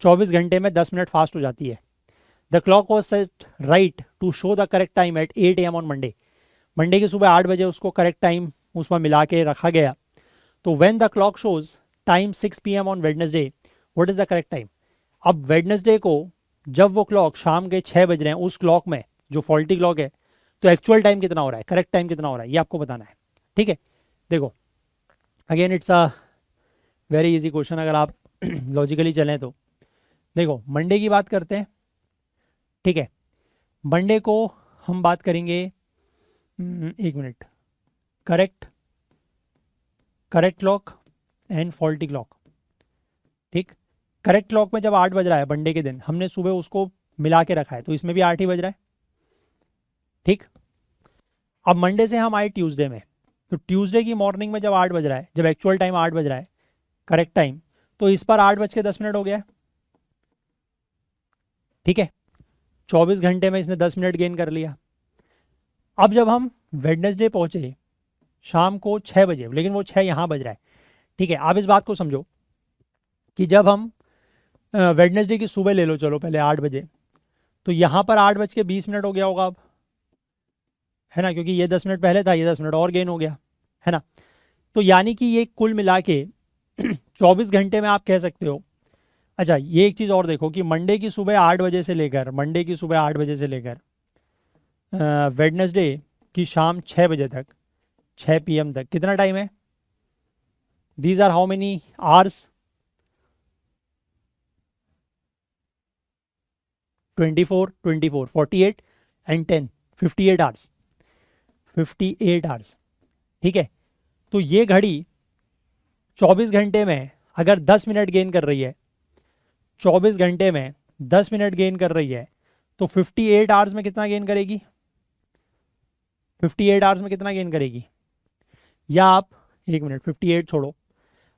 24 घंटे में 10 मिनट फास्ट हो जाती है। The clock was set right to show the correct time at 8 AM on Monday. Monday की सुबह 8 बजे उसको करेक्ट टाइम उसमें मिला के रखा गया, तो when the clock shows time 6 PM on Wednesday, what is the correct time? अब वेडनेसडे को जब वो क्लॉक शाम के 6 बज रहे हैं उस क्लॉक में, जो फॉल्टी क्लॉक है, तो एक्चुअल टाइम कितना हो रहा है, करेक्ट टाइम कितना हो रहा है, ये आपको बताना है। ठीक है, देखो again it's a very easy question अगर आप लॉजिकली चलें तो। देखो मंडे की बात करते हैं। ठीक है, मंडे को हम बात करेंगे, एक minute, correct clock and faulty clock. ठीक, करेक्ट क्लॉक में जब 8 बज रहा है मंडे के दिन, हमने सुबह उसको मिला के रखा है तो इसमें भी 8 ही बज रहा है। ठीक, अब मंडे से हम आए ट्यूसडे में, तो ट्यूसडे की मॉर्निंग में जब 8 बज रहा है, जब एक्चुअल टाइम 8 बज रहा है करेक्ट टाइम, तो इस पर 8:10 हो गया है। ठीक है, 24 घंटे में इसने 10 मिनट गेन कर लिया। अब जब हम वेडनेसडे पहुंचे शाम को 6 बजे, लेकिन वो 6 यहाँ बज रहा है। ठीक है, आप इस बात को समझो कि जब हम वेडनेसडे की सुबह ले लो, चलो पहले 8 बजे, तो यहाँ पर 8:20 हो गया होगा अब, है ना, क्योंकि ये 10 मिनट पहले था, ये 10 मिनट और गेन हो गया, है ना। तो यानी कि ये कुल मिला के 24 घंटे में आप कह सकते हो। अच्छा, ये एक चीज़ और देखो कि मंडे की सुबह 8 बजे से लेकर वेडनेसडे की शाम 6 बजे तक, 6 PM तक कितना टाइम है? These are how many hours? 24, 48 and 10, 58 hours, 58 hours. ठीक है, तो ये घड़ी 24 घंटे में अगर 10 मिनट गेन कर रही है, 24 घंटे में 10 मिनट गेन कर रही है, तो 58 आवर्स में कितना गेन करेगी? 58 आवर्स में कितना गेन करेगी? या आप एक मिनट 58 छोड़ो,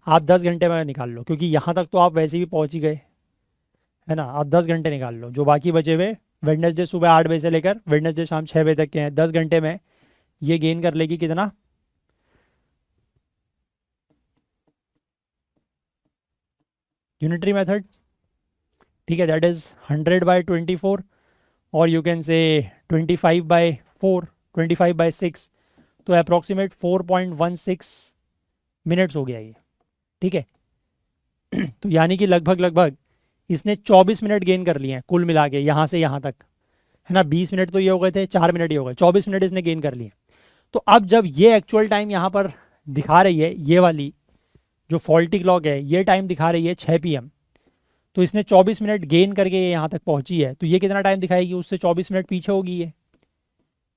आप 10 घंटे में निकाल लो, क्योंकि यहाँ तक तो आप वैसे भी पहुँच ही गए, है ना। आप 10 घंटे निकाल लो, जो बाकी बचे हुए वेडनेसडे सुबह 8 बजे से लेकर वेडनेसडे शाम 6 बजे तक के हैं, 10 घंटे में ये गेन कर लेगी कितना? Unitary method. ठीक है, दैट इज 100/24, और यू कैन से 25/4, 25/6, तो अप्रॉक्सीमेट 4.16 मिनट्स हो गया ये। ठीक है, तो यानी कि लगभग इसने 24 मिनट गेन कर लिए हैं कुल मिला के, यहाँ से यहाँ तक, है ना। 20 मिनट तो ये हो गए थे, 4 मिनट ये हो गए, 24 मिनट इसने गेन कर लिए। तो अब जब ये एक्चुअल टाइम यहाँ पर दिखा रही है, ये वाली जो फॉल्टी क्लॉक है ये टाइम दिखा रही है 6 PM, तो इसने 24 मिनट गेन करके ये यहाँ तक पहुँची है, तो ये कितना टाइम दिखाएगी? उससे 24 मिनट पीछे होगी ये,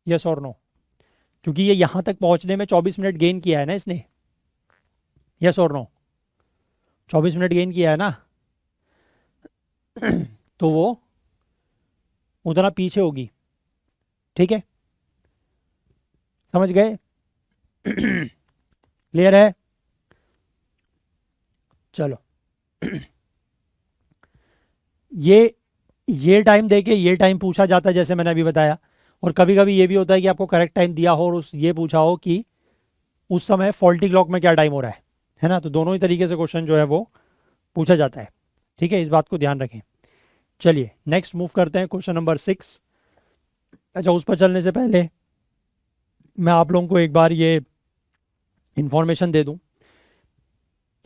यस और नो? क्योंकि ये यहाँ तक पहुँचने में 24 मिनट गेन किया है ना इसने, यस और नो? 24 मिनट गेन किया है ना, तो वो उतना पीछे होगी। ठीक है, समझ गए? क्लियर है? चलो ये टाइम देके ये टाइम पूछा जाता है जैसे मैंने अभी बताया, और कभी कभी ये भी होता है कि आपको करेक्ट टाइम दिया हो और ये पूछा हो कि उस समय फॉल्टी क्लॉक में क्या टाइम हो रहा है ना। तो दोनों ही तरीके से क्वेश्चन जो है वो पूछा जाता है। ठीक है, इस बात को ध्यान रखें। चलिए नेक्स्ट मूव करते हैं, क्वेश्चन नंबर 6। अच्छा, उस पर चलने से पहले मैं आप लोगों को एक बार ये इंफॉर्मेशन दे दूं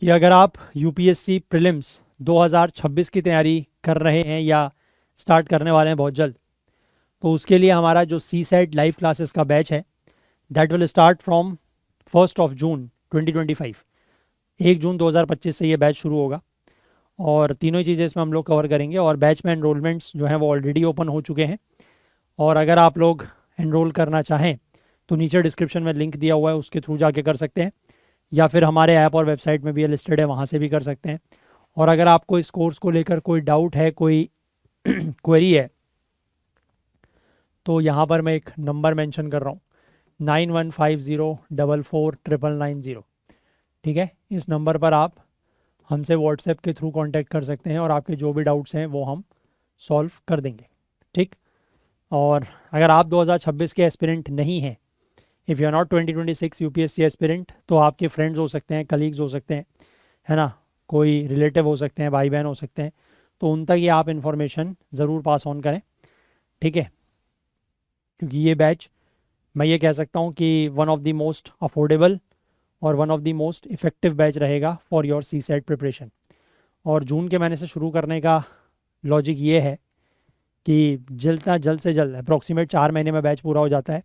कि अगर आप यूपीएससी प्रीलिम्स 2026 की तैयारी कर रहे हैं या स्टार्ट करने वाले हैं बहुत जल्द, तो उसके लिए हमारा जो CSET लाइव क्लासेस का बैच है दैट विल स्टार्ट फ्रॉम 1 जून 2025। 1 जून 2025 से ये बैच शुरू होगा, और तीनों ही चीज़ें इसमें हम लोग कवर करेंगे। और बैच में एनरोलमेंट्स जो हैं वो ऑलरेडी ओपन हो चुके हैं, और अगर आप लोग एनरोल करना चाहें तो नीचे डिस्क्रिप्शन में लिंक दिया हुआ है, उसके थ्रू जाके कर सकते हैं, या फिर हमारे ऐप और वेबसाइट में भी लिस्टेड है, वहाँ से भी कर सकते हैं। और अगर आपको इस कोर्स को लेकर कोई डाउट है, कोई क्वेरी है, तो यहाँ पर मैं एक नंबर मेंशन कर रहा हूँ, 9150449990। ठीक है, इस नंबर पर आप हमसे व्हाट्सएप के थ्रू कांटेक्ट कर सकते हैं, और आपके जो भी डाउट्स हैं वो हम सॉल्व कर देंगे। ठीक, और अगर आप 2026 के एस्पिरेंट नहीं हैं, if you are not 2026 UPSC aspirant, तो आपके फ्रेंड्स हो सकते हैं, कलीग्स हो सकते हैं, है ना, कोई रिलेटिव हो सकते हैं, भाई बहन हो सकते हैं, तो उन तक ये आप इन्फॉर्मेशन ज़रूर पास ऑन करें। ठीक है, क्योंकि ये बैच मैं ये कह सकता हूँ कि one of the most affordable और one of the most effective batch रहेगा for your CSAT preparation. और जून के महीने से शुरू करने का लॉजिक ये है कि जल्द से जल्द अप्रॉक्सीमेट 4 महीने में बैच पूरा हो जाता है।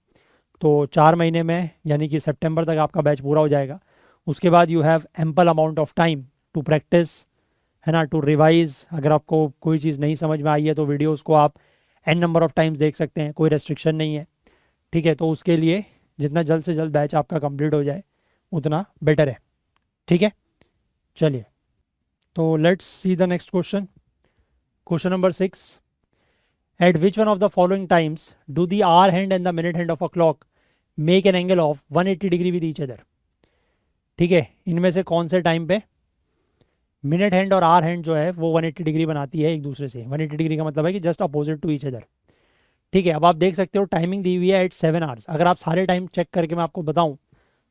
तो 4 महीने में यानी कि सितंबर तक आपका बैच पूरा हो जाएगा। उसके बाद you have ample amount of time to practise, है ना, टू रिवाइज। अगर आपको कोई चीज़ नहीं समझ में आई है तो वीडियोस को आप n नंबर ऑफ टाइम्स देख सकते हैं, कोई रेस्ट्रिक्शन नहीं है। ठीक है, तो उसके लिए जितना जल्द से जल्द बैच आपका कंप्लीट हो जाए उतना बेटर है। ठीक है, चलिए तो let's see the next question. Question number 6, at which one of the following times do the hour hand and the minute hand of a clock make an angle of 180 degree with each other. ठीक है, इनमें से कौन से time पे minute hand और hour hand जो है वो 180 डिग्री बनाती है एक दूसरे से। 180 डिग्री का मतलब है कि just opposite to each other. ठीक है, अब आप देख सकते हो टाइमिंग दी हुई है एट 7 आवर्स। अगर आप सारे टाइम चेक करके मैं आपको बताऊं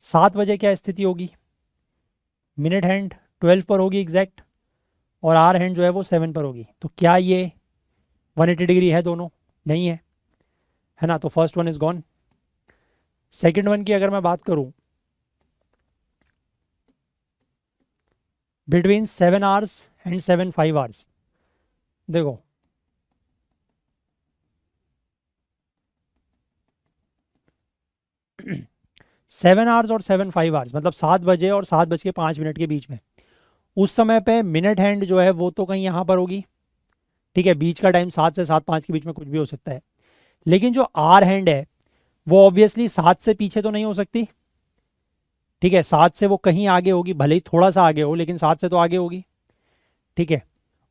7 बजे क्या स्थिति होगी, मिनट हैंड 12 पर होगी एग्जैक्ट, और आवर हैंड जो है वो 7 पर होगी। तो क्या ये 180 डिग्री है दोनों? नहीं है, है ना। तो first one is gone. Second one की अगर मैं बात करूं, बिटवीन 7 आवर्स एंड 5 आवर्स, देखो 7 आवर्स और 5 आवर्स मतलब 7 बजे और 7:05 के बीच में, उस समय पे मिनट हैंड जो है वो तो कहीं यहाँ पर होगी। ठीक है, बीच का टाइम 7 से 7:05 के बीच में कुछ भी हो सकता है। लेकिन जो आर हैंड है वो ऑब्वियसली 7 से पीछे तो नहीं हो सकती। ठीक है, 7 से वो कहीं आगे होगी, भले ही थोड़ा सा आगे हो, लेकिन 7 से तो आगे होगी। ठीक है,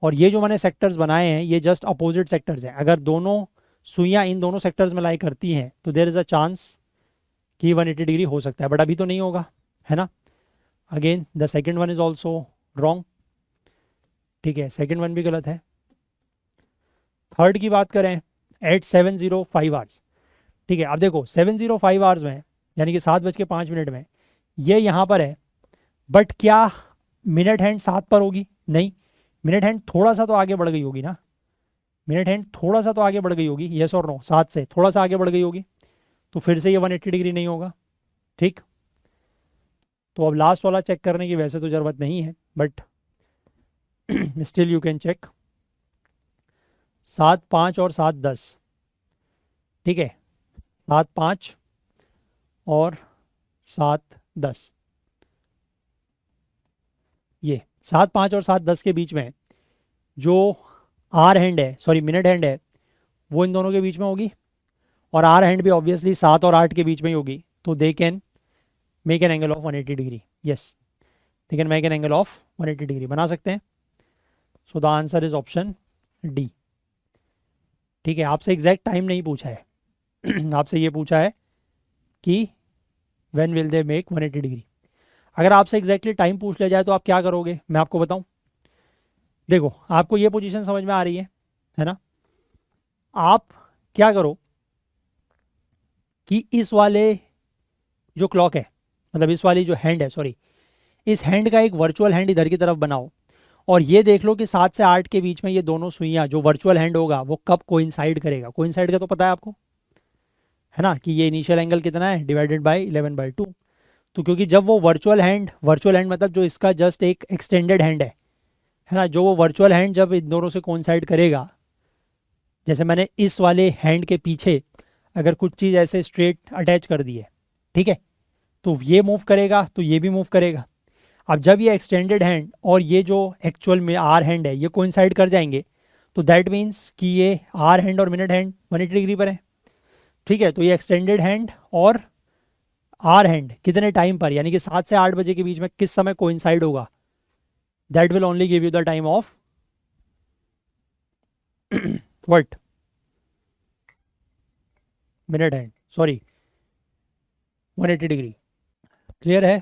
और ये जो मैंने सेक्टर्स बनाए हैं ये जस्ट अपोजिट सेक्टर्स हैं। अगर दोनों सुइयां इन दोनों सेक्टर्स में लाई करती हैं तो देयर इज अ चांस कि 180 डिग्री हो सकता है, बट अभी तो नहीं होगा, है ना। Again the second one is also wrong. ठीक है, सेकेंड वन भी गलत है। थर्ड की बात करें एट 7:05 आवर्स। ठीक है, अब देखो 7:05 आवर्स में यानी कि 7:05 में ये यहाँ पर है, बट क्या मिनट हैंड 7 पर होगी? नहीं, मिनट हैंड थोड़ा सा तो आगे बढ़ गई होगी ना। मिनट हैंड थोड़ा सा तो आगे बढ़ गई होगी, येस और नो? 7 से थोड़ा सा आगे बढ़ गई होगी, तो फिर से ये 180 डिग्री नहीं होगा। ठीक, तो अब लास्ट वाला चेक करने की वैसे तो ज़रूरत नहीं है, but still you can check. 7:05 और 7:10। ठीक है, 7:05 और 7:10, ये 7:05 और 7:10 के बीच में जो आर हैंड है, सॉरी मिनट हैंड है, वो इन दोनों के बीच में होगी, और आर हैंड भी ऑब्वियसली 7 और 8 के बीच में ही होगी। तो they can make an angle of 180 degree. Yes, they can make an angle of 180 degree, बना सकते हैं। सो the answer is option D. ठीक है, आपसे एग्जैक्ट टाइम नहीं पूछा है आपसे ये पूछा है कि when will they make 180 degree. अगर आपसे एग्जैक्टली टाइम पूछ लिया जाए तो आप क्या करोगे, मैं आपको बताऊं। देखो, आपको ये पोजीशन समझ में आ रही है ना। आप क्या करो कि इस वाले जो क्लॉक है, मतलब इस वाली जो हैंड है, सॉरी, इस हैंड का एक वर्चुअल हैंड इधर की तरफ बनाओ, और ये देख लो कि 7 से 8 के बीच में ये दोनों सुइयां, जो वर्चुअल हैंड होगा वो कब कोइंसाइड करेगा। कोइंसाइड का तो पता है आपको, है ना, कि ये इनिशियल एंगल कितना है डिवाइडेड बाय 11/2। तो क्योंकि जब वो वर्चुअल हैंड मतलब जो इसका जस्ट एक एक्सटेंडेड हैंड है ना, जो वो वर्चुअल हैंड जब इन दोनों से कोइंसाइड करेगा, जैसे मैंने इस वाले हैंड के पीछे अगर कुछ चीज़ ऐसे स्ट्रेट अटैच कर दी है, ठीक है, तो ये मूव करेगा तो ये भी मूव करेगा। अब जब ये एक्सटेंडेड हैंड और ये जो एक्चुअल में आर हैंड है ये कोइंसाइड कर जाएंगे, तो दैट मीन्स कि ये आर हैंड और मिनट हैंड 180 डिग्री पर है। ठीक है, तो ये एक्सटेंडेड हैंड और आर हैंड कितने टाइम पर, यानी कि 7 से 8 बजे के बीच में किस समय कोइंसाइड होगा, that will only give you the time of what, minute hand, sorry 180 degree. Clear है?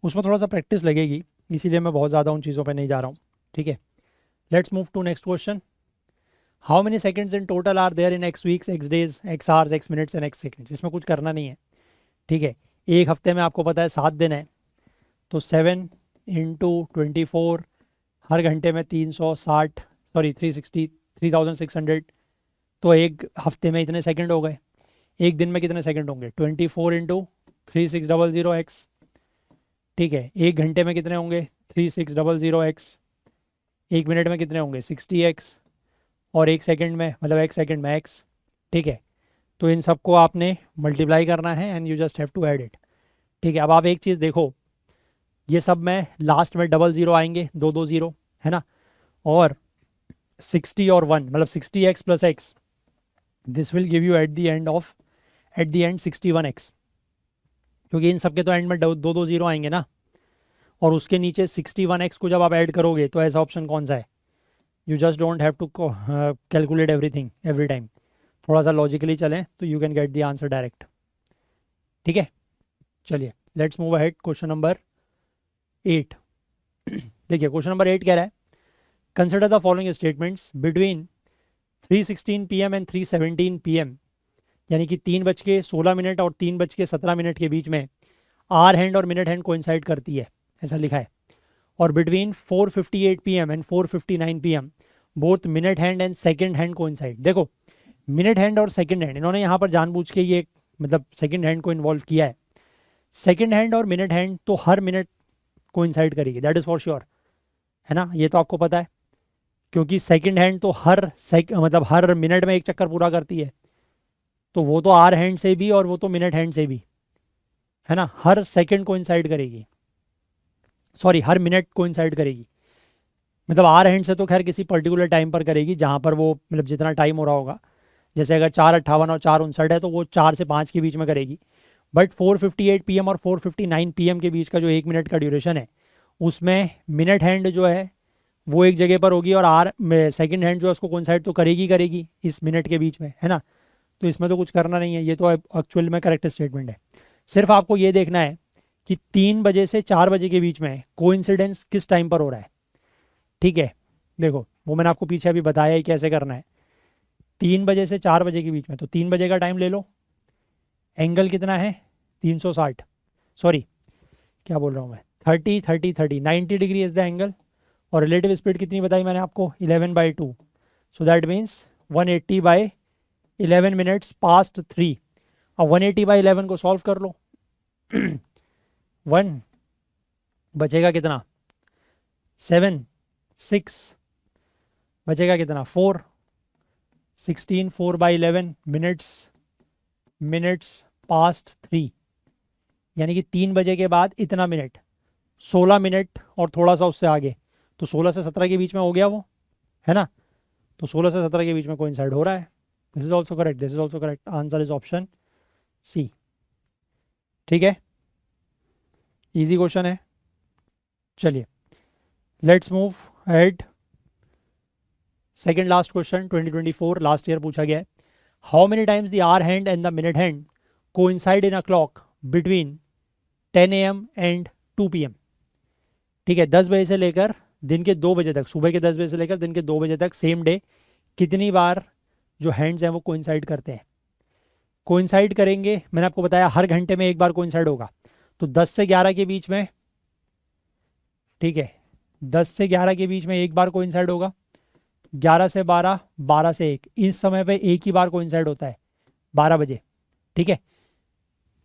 उसमें थोड़ा सा प्रैक्टिस लगेगी, इसीलिए मैं बहुत ज़्यादा उन चीज़ों पर नहीं जा रहा हूँ। ठीक है, let's move to next question. How many seconds in total are there in x weeks, x days, x hours, x minutes and x seconds. इसमें कुछ करना नहीं है। ठीक है, एक हफ्ते में आपको पता है 7 दिन है, तो 7 × 24, हर घंटे में 360, सॉरी 360, 3600, तो एक हफ्ते में इतने सेकंड हो गए। एक दिन में कितने सेकंड होंगे, 24 × 3600x, ठीक है, 1 घंटे में कितने होंगे 3600x, 1 मिनट में कितने होंगे 60x, और 1 सेकंड में मतलब 1 सेकंड में x। ठीक है, तो इन सबको आपने मल्टीप्लाई करना है and you just have to add it. ठीक है, अब आप एक चीज़ देखो, ये सब में लास्ट में डबल ज़ीरो आएंगे, दो दो ज़ीरो, है ना, और 60 और 1 मतलब 60x plus x, this will give you at the end 61x, क्योंकि इन सब के तो एंड में दो दो ज़ीरो आएंगे ना, और उसके नीचे 61x को जब आप ऐड करोगे तो ऐसा ऑप्शन कौन सा है। You just don't have to calculate everything every time, थोड़ा सा लॉजिकली चलें तो you can get the answer direct. ठीक है, चलिए let's move ahead. Question number 8 देखिए, क्वेश्चन नंबर 8 कह रहा है consider the following statements between 3:16 PM and 3:17 PM, यानी कि 3:16 और 3:17 के बीच में आर हैंड और मिनट हैंड कोइंसाइड करती है, ऐसा लिखा है। और between 4:58 PM and 4:59 PM both minute hand and second hand coincide. देखो, मिनट हैंड और सेकंड हैंड, इन्होंने यहाँ पर जानबूझ के ये मतलब सेकंड हैंड को इन्वॉल्व किया है। सेकंड हैंड और मिनट हैंड तो हर मिनट कोइंसाइड करेगी, दैट इज़ फॉर श्योर, है ना, ये तो आपको पता है, क्योंकि सेकंड हैंड तो मतलब हर मिनट में एक चक्कर पूरा करती है, तो वो तो आर हैंड से भी और वो तो मिनट हैंड से भी, है ना, हर सेकंड कोइंसाइड करेगी, सॉरी हर मिनट कोइंसाइड करेगी। मतलब आर हैंड से तो खैर किसी पर्टिकुलर टाइम पर करेगी, जहाँ पर वो मतलब जितना टाइम हो रहा होगा, जैसे अगर 4:58 और 4:59 है तो वो 4 से 5 के बीच में करेगी। बट 4:58 PM और 4:59 PM के बीच का जो 1 मिनट का ड्यूरेशन है, उसमें मिनट हैंड जो है वो एक जगह पर होगी, और आर सेकंड हैंड जो है उसको कोइंसाइड तो करेगी इस मिनट के बीच में, है ना। तो इसमें तो कुछ करना नहीं है, ये तो एक्चुअल में करेक्ट स्टेटमेंट है। सिर्फ आपको ये देखना है कि 3 बजे से 4 बजे के बीच में कोइंसिडेंस किस टाइम पर हो रहा है। ठीक है, देखो वो मैंने आपको पीछे अभी बताया ही कैसे करना है। 3 बजे से 4 बजे के बीच में, तो 3 बजे का टाइम ले लो, एंगल कितना है 360, सॉरी क्या बोल रहा हूँ मैं, 30 90 डिग्री इज द एंगल, और रिलेटिव स्पीड कितनी बताई मैंने आपको 11/2, so that means 180/11 minutes past 3। अब 180/11 को सॉल्व कर लो 1 बचेगा कितना 7, 6 बचेगा कितना 4, 16 4/11 मिनट्स पास्ट 3, यानी कि 3 बजे के बाद इतना मिनट 16 मिनट और थोड़ा सा उससे आगे, तो 16 से 17 के बीच में हो गया वो, है ना, तो 16 से 17 के बीच में कोइंसाइड हो रहा है। This is also correct, this is also correct, answer is option C. ठीक है, इजी क्वेश्चन है। चलिए let's move ahead. Second last question 2024 last year पूछा गया है। How many times the hour hand and the minute hand coincide in a clock between 10 AM and 2 PM। ठीक है, 10 बजे से लेकर दिन के 2 बजे तक, सुबह के 10 बजे से लेकर दिन के 2 बजे तक सेम डे कितनी बार जो हैंड्स हैं वो कोइंसाइड करते हैं। कोइंसाइड करेंगे, मैंने आपको बताया हर घंटे में एक बार कोइंसाइड होगा, तो 10 से 11 के बीच में, ठीक है 10 से 11 के बीच में एक बार कोइंसाइड होगा, 11 से 12, 12 से 1, इस समय पे एक ही बार कोइंसाइड होता है 12 बजे। ठीक है,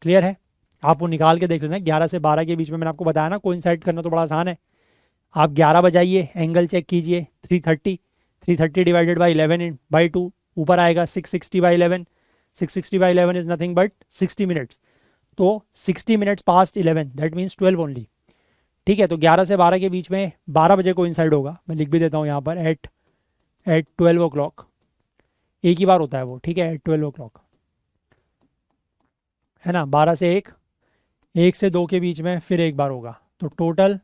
क्लियर है, आप वो निकाल के देख लेना 11 से 12 के बीच में, मैंने आपको बताया ना कोइंसाइड करना तो बड़ा आसान है। आप 11 बजाइए, एंगल चेक कीजिए 330 डिवाइडेड बाई 11/2 ऊपर आएगा 660/11, 660/11 इज नथिंग बट 60 मिनट्स, तो 60 minutes past 11 that means 12 only. ठीक है, तो 11 से 12 के बीच में 12 बजे कोइंसाइड होगा, मैं लिख भी देता हूँ यहाँ पर एट 12 o'clock, एक ही बार होता है वो, ठीक है, एट 12 o'clock, है ना, 12 से 1, 1 से 2 के बीच में फिर एक बार होगा, तो टोटल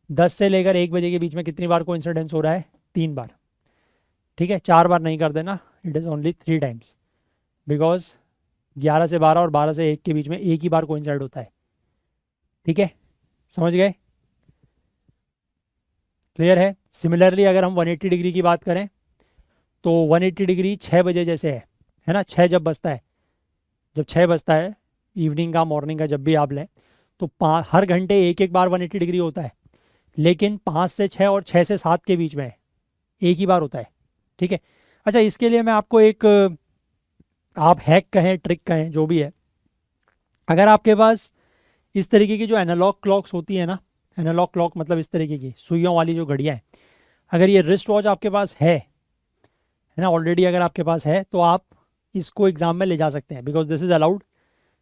10 से लेकर 1 बजे के बीच में कितनी बार कोइंसिडेंस हो रहा है 3 बार। ठीक है, 4 बार नहीं कर देना, it is only 3 times, because 11 से 12 और 12 से 1 के बीच में एक ही बार कोइंसाइड होता है। ठीक है, समझ गए, क्लियर है। सिमिलरली अगर हम 180 डिग्री की बात करें तो 180 डिग्री 6 बजे जैसे है ना, 6 जब बजता है, जब 6 बजता है इवनिंग का मॉर्निंग का जब भी आप लें, तो हर घंटे एक एक बार 180 डिग्री होता है, लेकिन 5 से 6 और 6 से 7 के बीच में एक ही बार होता है। ठीक है, अच्छा इसके लिए मैं आपको एक आप हैक कहें ट्रिक कहें जो भी है, अगर आपके पास इस तरीके की जो एनालॉग क्लॉक्स होती है ना, एनालॉग क्लॉक मतलब इस तरीके की सुइयों वाली जो घड़ियाँ हैं, अगर ये रिस्ट वॉच आपके पास है ना, ऑलरेडी अगर आपके पास है तो आप इसको एग्जाम में ले जा सकते हैं, बिकॉज दिस इज़ अलाउड,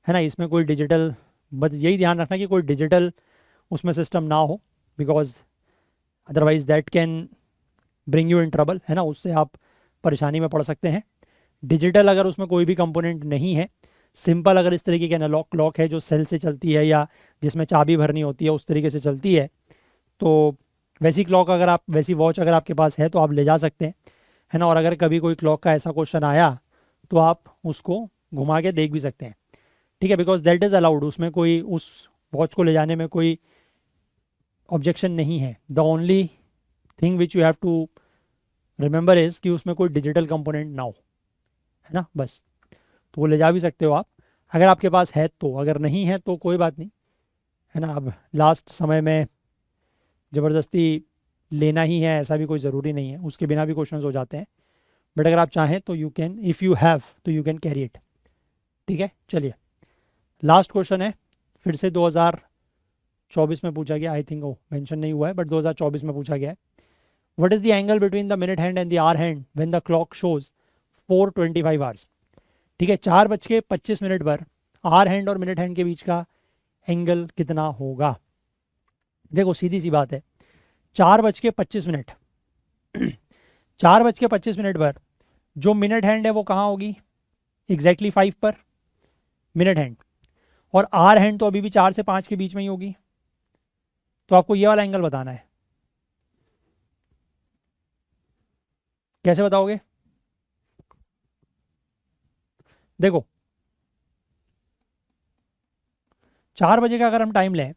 है ना। इसमें कोई डिजिटल, बस यही ध्यान रखना कि कोई डिजिटल उसमें सिस्टम ना हो, because otherwise that can bring you in trouble, है ना, उससे आप परेशानी में पड़ सकते हैं। डिजिटल अगर उसमें कोई भी कंपोनेंट नहीं है, सिंपल अगर इस तरीके की एनालॉग क्लॉक है जो सेल से चलती है या जिसमें चाबी भरनी होती है उस तरीके से चलती है, तो वैसी क्लॉक अगर आप, वैसी वॉच अगर आपके पास है तो आप ले जा सकते हैं, है ना। और अगर कभी कोई क्लॉक का ऐसा क्वेश्चन आया तो आप उसको घुमा के देख भी सकते हैं, ठीक है, बिकॉज दैट इज़ अलाउड, उसमें कोई, उस वॉच को ले जाने में कोई ऑब्जेक्शन नहीं है। The only thing which you have to remember is कि उसमें कोई डिजिटल कंपोनेंट ना हो, है ना, बस। तो वो ले जा भी सकते हो आप अगर आपके पास है तो, अगर नहीं है तो कोई बात नहीं, है ना। अब लास्ट समय में ज़बरदस्ती लेना ही है ऐसा भी कोई ज़रूरी नहीं है, उसके बिना भी क्वेश्चंस हो जाते हैं, बट अगर आप चाहें तो you can, if you have तो यू कैन कैरी इट, ठीक है। चलिए, लास्ट क्वेश्चन है, फिर से 2024 में पूछा गया, आई थिंक वो मेंशन नहीं हुआ है, बट 2024 में पूछा गया है। What is the angle between the minute hand and the hour hand when the clock shows 4:25 hours, ठीक है। 4:25 पर आवर हैंड और मिनट हैंड के बीच का एंगल कितना होगा। देखो सीधी सी बात है, 4:25, 4:25 पर जो मिनट हैंड है वो कहाँ होगी, एग्जैक्टली 5 पर मिनट हैंड, और आर हैंड तो अभी भी 4 से 5 के बीच में ही होगी। तो आपको ये वाला एंगल बताना है। कैसे बताओगे, देखो 4 बजे का अगर हम टाइम लें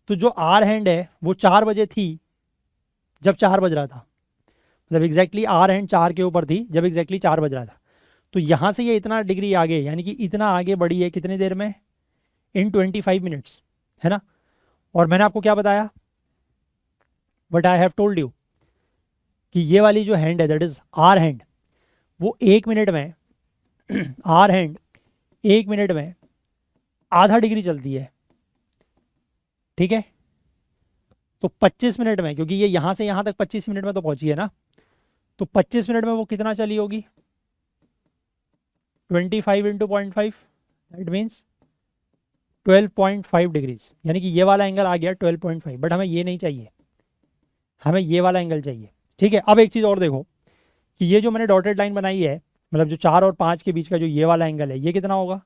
तो जो आर हैंड है वो 4 बजे थी जब 4 बज रहा था, मतलब एग्जैक्टली आर हैंड 4 के ऊपर थी जब एग्जैक्टली 4 बज रहा था। तो यहाँ से ये इतना डिग्री आगे, यानी कि इतना आगे बढ़ी है कितनी देर में, इन 25 मिनट्स, है ना। और मैंने आपको क्या बताया, but I have told you कि ये वाली जो हैंड है दैट इज आर हैंड, वो 1 मिनट में आर हैंड 1 मिनट में आधा डिग्री चलती है, ठीक है। तो 25 मिनट में, क्योंकि ये यहाँ से यहाँ तक 25 मिनट में तो पहुंची है ना, तो 25 मिनट में वो कितना चली होगी, 25 इंटू 0.5, दैट मीन्स 12.5 डिग्रीज, यानी कि ये वाला एंगल आ गया 12.5। बट हमें ये नहीं चाहिए, हमें ये वाला एंगल चाहिए, ठीक है। अब एक चीज़ और देखो कि ये जो मैंने डॉटेड लाइन बनाई है, मतलब जो 4 और 5 के बीच का जो ये वाला एंगल है, ये कितना होगा,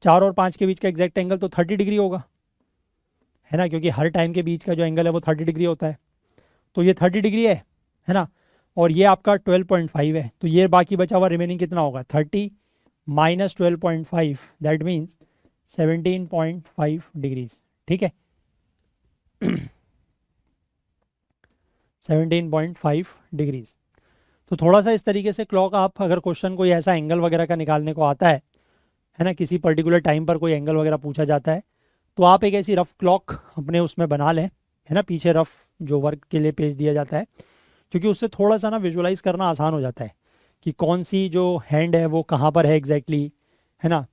4 और 5 के बीच का एग्जैक्ट एंगल तो 30 डिग्री होगा, है ना, क्योंकि हर टाइम के बीच का जो एंगल है वो 30 डिग्री होता है। तो ये 30 डिग्री है ना, और ये आपका 12.5 है, तो ये बाकी बचा हुआ रिमेनिंग कितना होगा, 30 माइनस 12.5, दैट मीन्स 17.5 डिग्रीज, ठीक है। 17.5 डिग्रीज। तो थोड़ा सा इस तरीके से क्लॉक, आप अगर क्वेश्चन कोई ऐसा एंगल वगैरह का निकालने को आता है ना, किसी पर्टिकुलर टाइम पर कोई एंगल वगैरह पूछा जाता है, तो आप एक ऐसी रफ क्लॉक अपने उसमें बना लें, है ना, पीछे रफ जो वर्क के लिए पेज दिया जाता है, क्योंकि उससे थोड़ा सा ना विजुलाइज करना आसान हो जाता है कि कौन सी जो हैंड है वो कहाँ पर है एग्जैक्टली, है ना,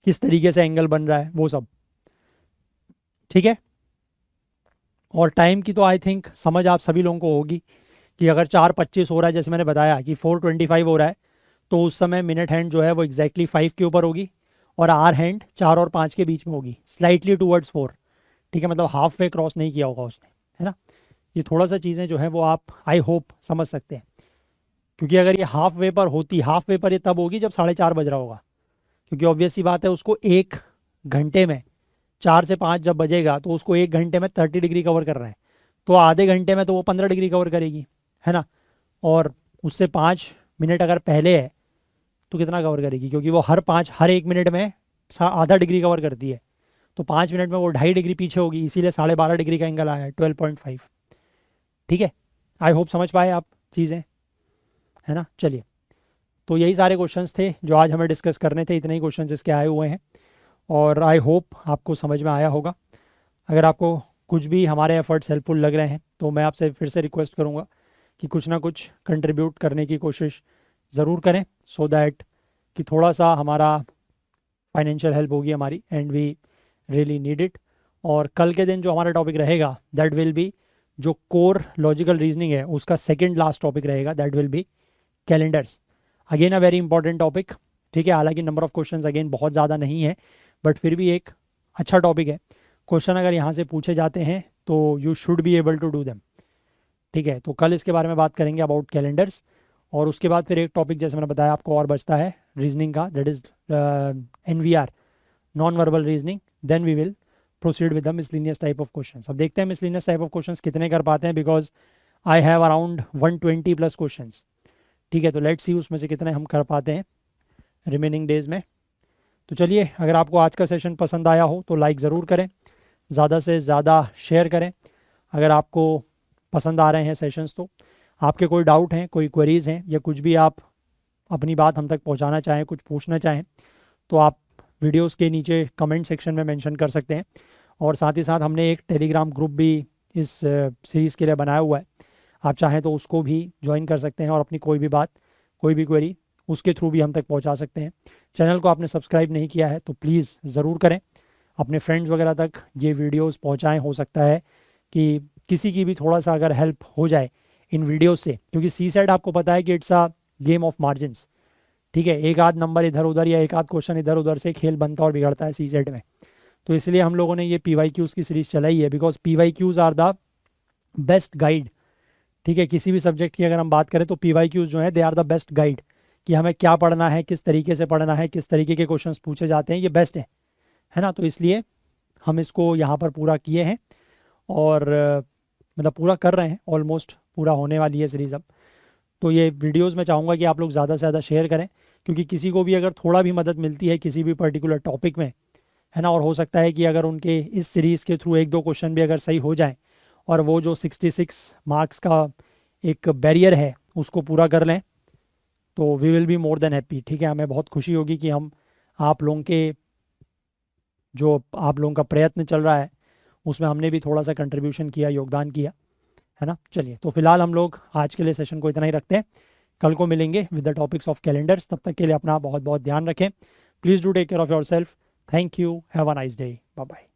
किस तरीके से एंगल बन रहा है वो सब, ठीक है। और टाइम की तो आई थिंक समझ आप सभी लोगों को होगी कि अगर 4:25 हो रहा है, जैसे मैंने बताया कि 4:25 हो रहा है, तो उस समय मिनट हैंड जो है वो एग्जैक्टली 5 के ऊपर होगी, और आर हैंड 4 और 5 के बीच में होगी, स्लाइटली टूवर्ड्स 4, ठीक है, मतलब हाफ वे क्रॉस नहीं किया होगा उसने, है ना। ये थोड़ा सा चीज़ें जो है वो आप आई होप समझ सकते हैं, क्योंकि अगर ये हाफ वे पर होती, हाफ वे पर ये तब होगी जब 4:30 बज रहा होगा, क्योंकि ऑब्वियस सी बात है उसको 1 घंटे में 4 से 5 जब बजेगा तो उसको 1 घंटे में 30 डिग्री कवर कर रहे हैं, तो आधे घंटे में तो वो 15 डिग्री कवर करेगी, है ना। और उससे 5 मिनट अगर पहले है तो कितना कवर करेगी, क्योंकि वो हर 1 मिनट में आधा डिग्री कवर करती है, तो 5 मिनट में वो 2.5 डिग्री पीछे होगी, इसीलिए 12.5 डिग्री का एंगल आया है 12.5, ठीक है। आई होप समझ पाए आप चीज़ें, है ना। चलिए, तो यही सारे क्वेश्चंस थे जो आज हमें डिस्कस करने थे, इतने ही क्वेश्चंस इसके आए हुए हैं, और आई होप आपको समझ में आया होगा। अगर आपको कुछ भी हमारे एफर्ट्स हेल्पफुल लग रहे हैं तो मैं आपसे फिर से रिक्वेस्ट करूँगा कि कुछ ना कुछ कंट्रीब्यूट करने की कोशिश ज़रूर करें, सो दैट कि थोड़ा सा हमारा फाइनेंशियल हेल्प होगी हमारी, and we really need it. और कल के दिन जो हमारा टॉपिक रहेगा दैट विल बी जो कोर लॉजिकल रीजनिंग है उसका सेकेंड लास्ट टॉपिक रहेगा, that will be calendars. Again a very important topic, ठीक है। हालांकि नंबर ऑफ क्वेश्चंस अगेन बहुत ज़्यादा नहीं है, बट फिर भी एक अच्छा टॉपिक है। क्वेश्चन अगर यहाँ से पूछे जाते हैं तो you should be able to do them, ठीक है। तो कल इसके बारे में बात करेंगे अबाउट कैलेंडर्स। और उसके बाद फिर एक टॉपिक जैसे मैंने बताया आपको और बचता है रीजनिंग का, that is NVR, non verbal reasoning. Then we will proceed with the miscellaneous type of questions. अब देखते हैं मिसलिनियस टाइप ऑफ क्वेश्चंस कितने कर पाते हैं, because I have around 120 plus questions, ठीक है। तो लेट्स सी उसमें से कितने हम कर पाते हैं रिमेनिंग डेज में। तो चलिए, अगर आपको आज का सेशन पसंद आया हो तो लाइक ज़रूर करें, ज़्यादा से ज़्यादा शेयर करें। अगर आपको पसंद आ रहे हैं सेशंस तो आपके कोई डाउट हैं, कोई क्वेरीज़ हैं, या कुछ भी आप अपनी बात हम तक पहुंचाना चाहें, कुछ पूछना चाहें, तो आप वीडियोस के नीचे कमेंट सेक्शन में मेंशन कर सकते हैं। और साथ ही साथ हमने एक टेलीग्राम ग्रुप भी इस सीरीज़ के लिए बनाया हुआ है, आप चाहें तो उसको भी ज्वाइन कर सकते हैं और अपनी कोई भी बात, कोई भी क्वेरी उसके थ्रू भी हम तक पहुंचा सकते हैं। चैनल को आपने सब्सक्राइब नहीं किया है तो प्लीज़ ज़रूर करें, अपने फ्रेंड्स वगैरह तक ये वीडियोस पहुंचाएं। हो सकता है कि किसी की भी थोड़ा सा अगर हेल्प हो जाए इन वीडियोस से, क्योंकि CSET आपको पता है कि it's a game of margins, ठीक है। एक आध नंबर इधर उधर या एक आध क्वेश्चन इधर उधर से खेल बनता और बिगड़ता है CSET में। तो इसलिए हम लोगों ने ये PYQs की सीरीज़ चलाई है, because PYQs are the best guide, ठीक है। किसी भी सब्जेक्ट की अगर हम बात करें तो PYQs जो है they are the best guide कि हमें क्या पढ़ना है, किस तरीके से पढ़ना है, किस तरीके के क्वेश्चंस पूछे जाते हैं, ये बेस्ट है ना। तो इसलिए हम इसको यहाँ पर पूरा किए हैं और मतलब पूरा कर रहे हैं, ऑलमोस्ट पूरा होने वाली है सीरीज़ अब। तो ये वीडियोस मैं चाहूँगा कि आप लोग ज़्यादा से ज़्यादा शेयर करें, क्योंकि किसी को भी अगर थोड़ा भी मदद मिलती है किसी भी पर्टिकुलर टॉपिक में, है ना, और हो सकता है कि अगर उनके इस सीरीज़ के थ्रू एक दो क्वेश्चन भी अगर सही हो जाए और वो जो 66 मार्क्स का एक बैरियर है उसको पूरा कर लें, तो we will be more than happy, ठीक है। हमें बहुत खुशी होगी कि हम आप लोगों के जो आप लोगों का प्रयत्न चल रहा है उसमें हमने भी थोड़ा सा कंट्रीब्यूशन किया, योगदान किया, है ना। चलिए, तो फिलहाल हम लोग आज के लिए सेशन को इतना ही रखते हैं। कल को मिलेंगे with the topics of calendars. तब तक के लिए अपना बहुत बहुत ध्यान रखें। Please do take care of yourself. Thank you, have a nice day, bye bye.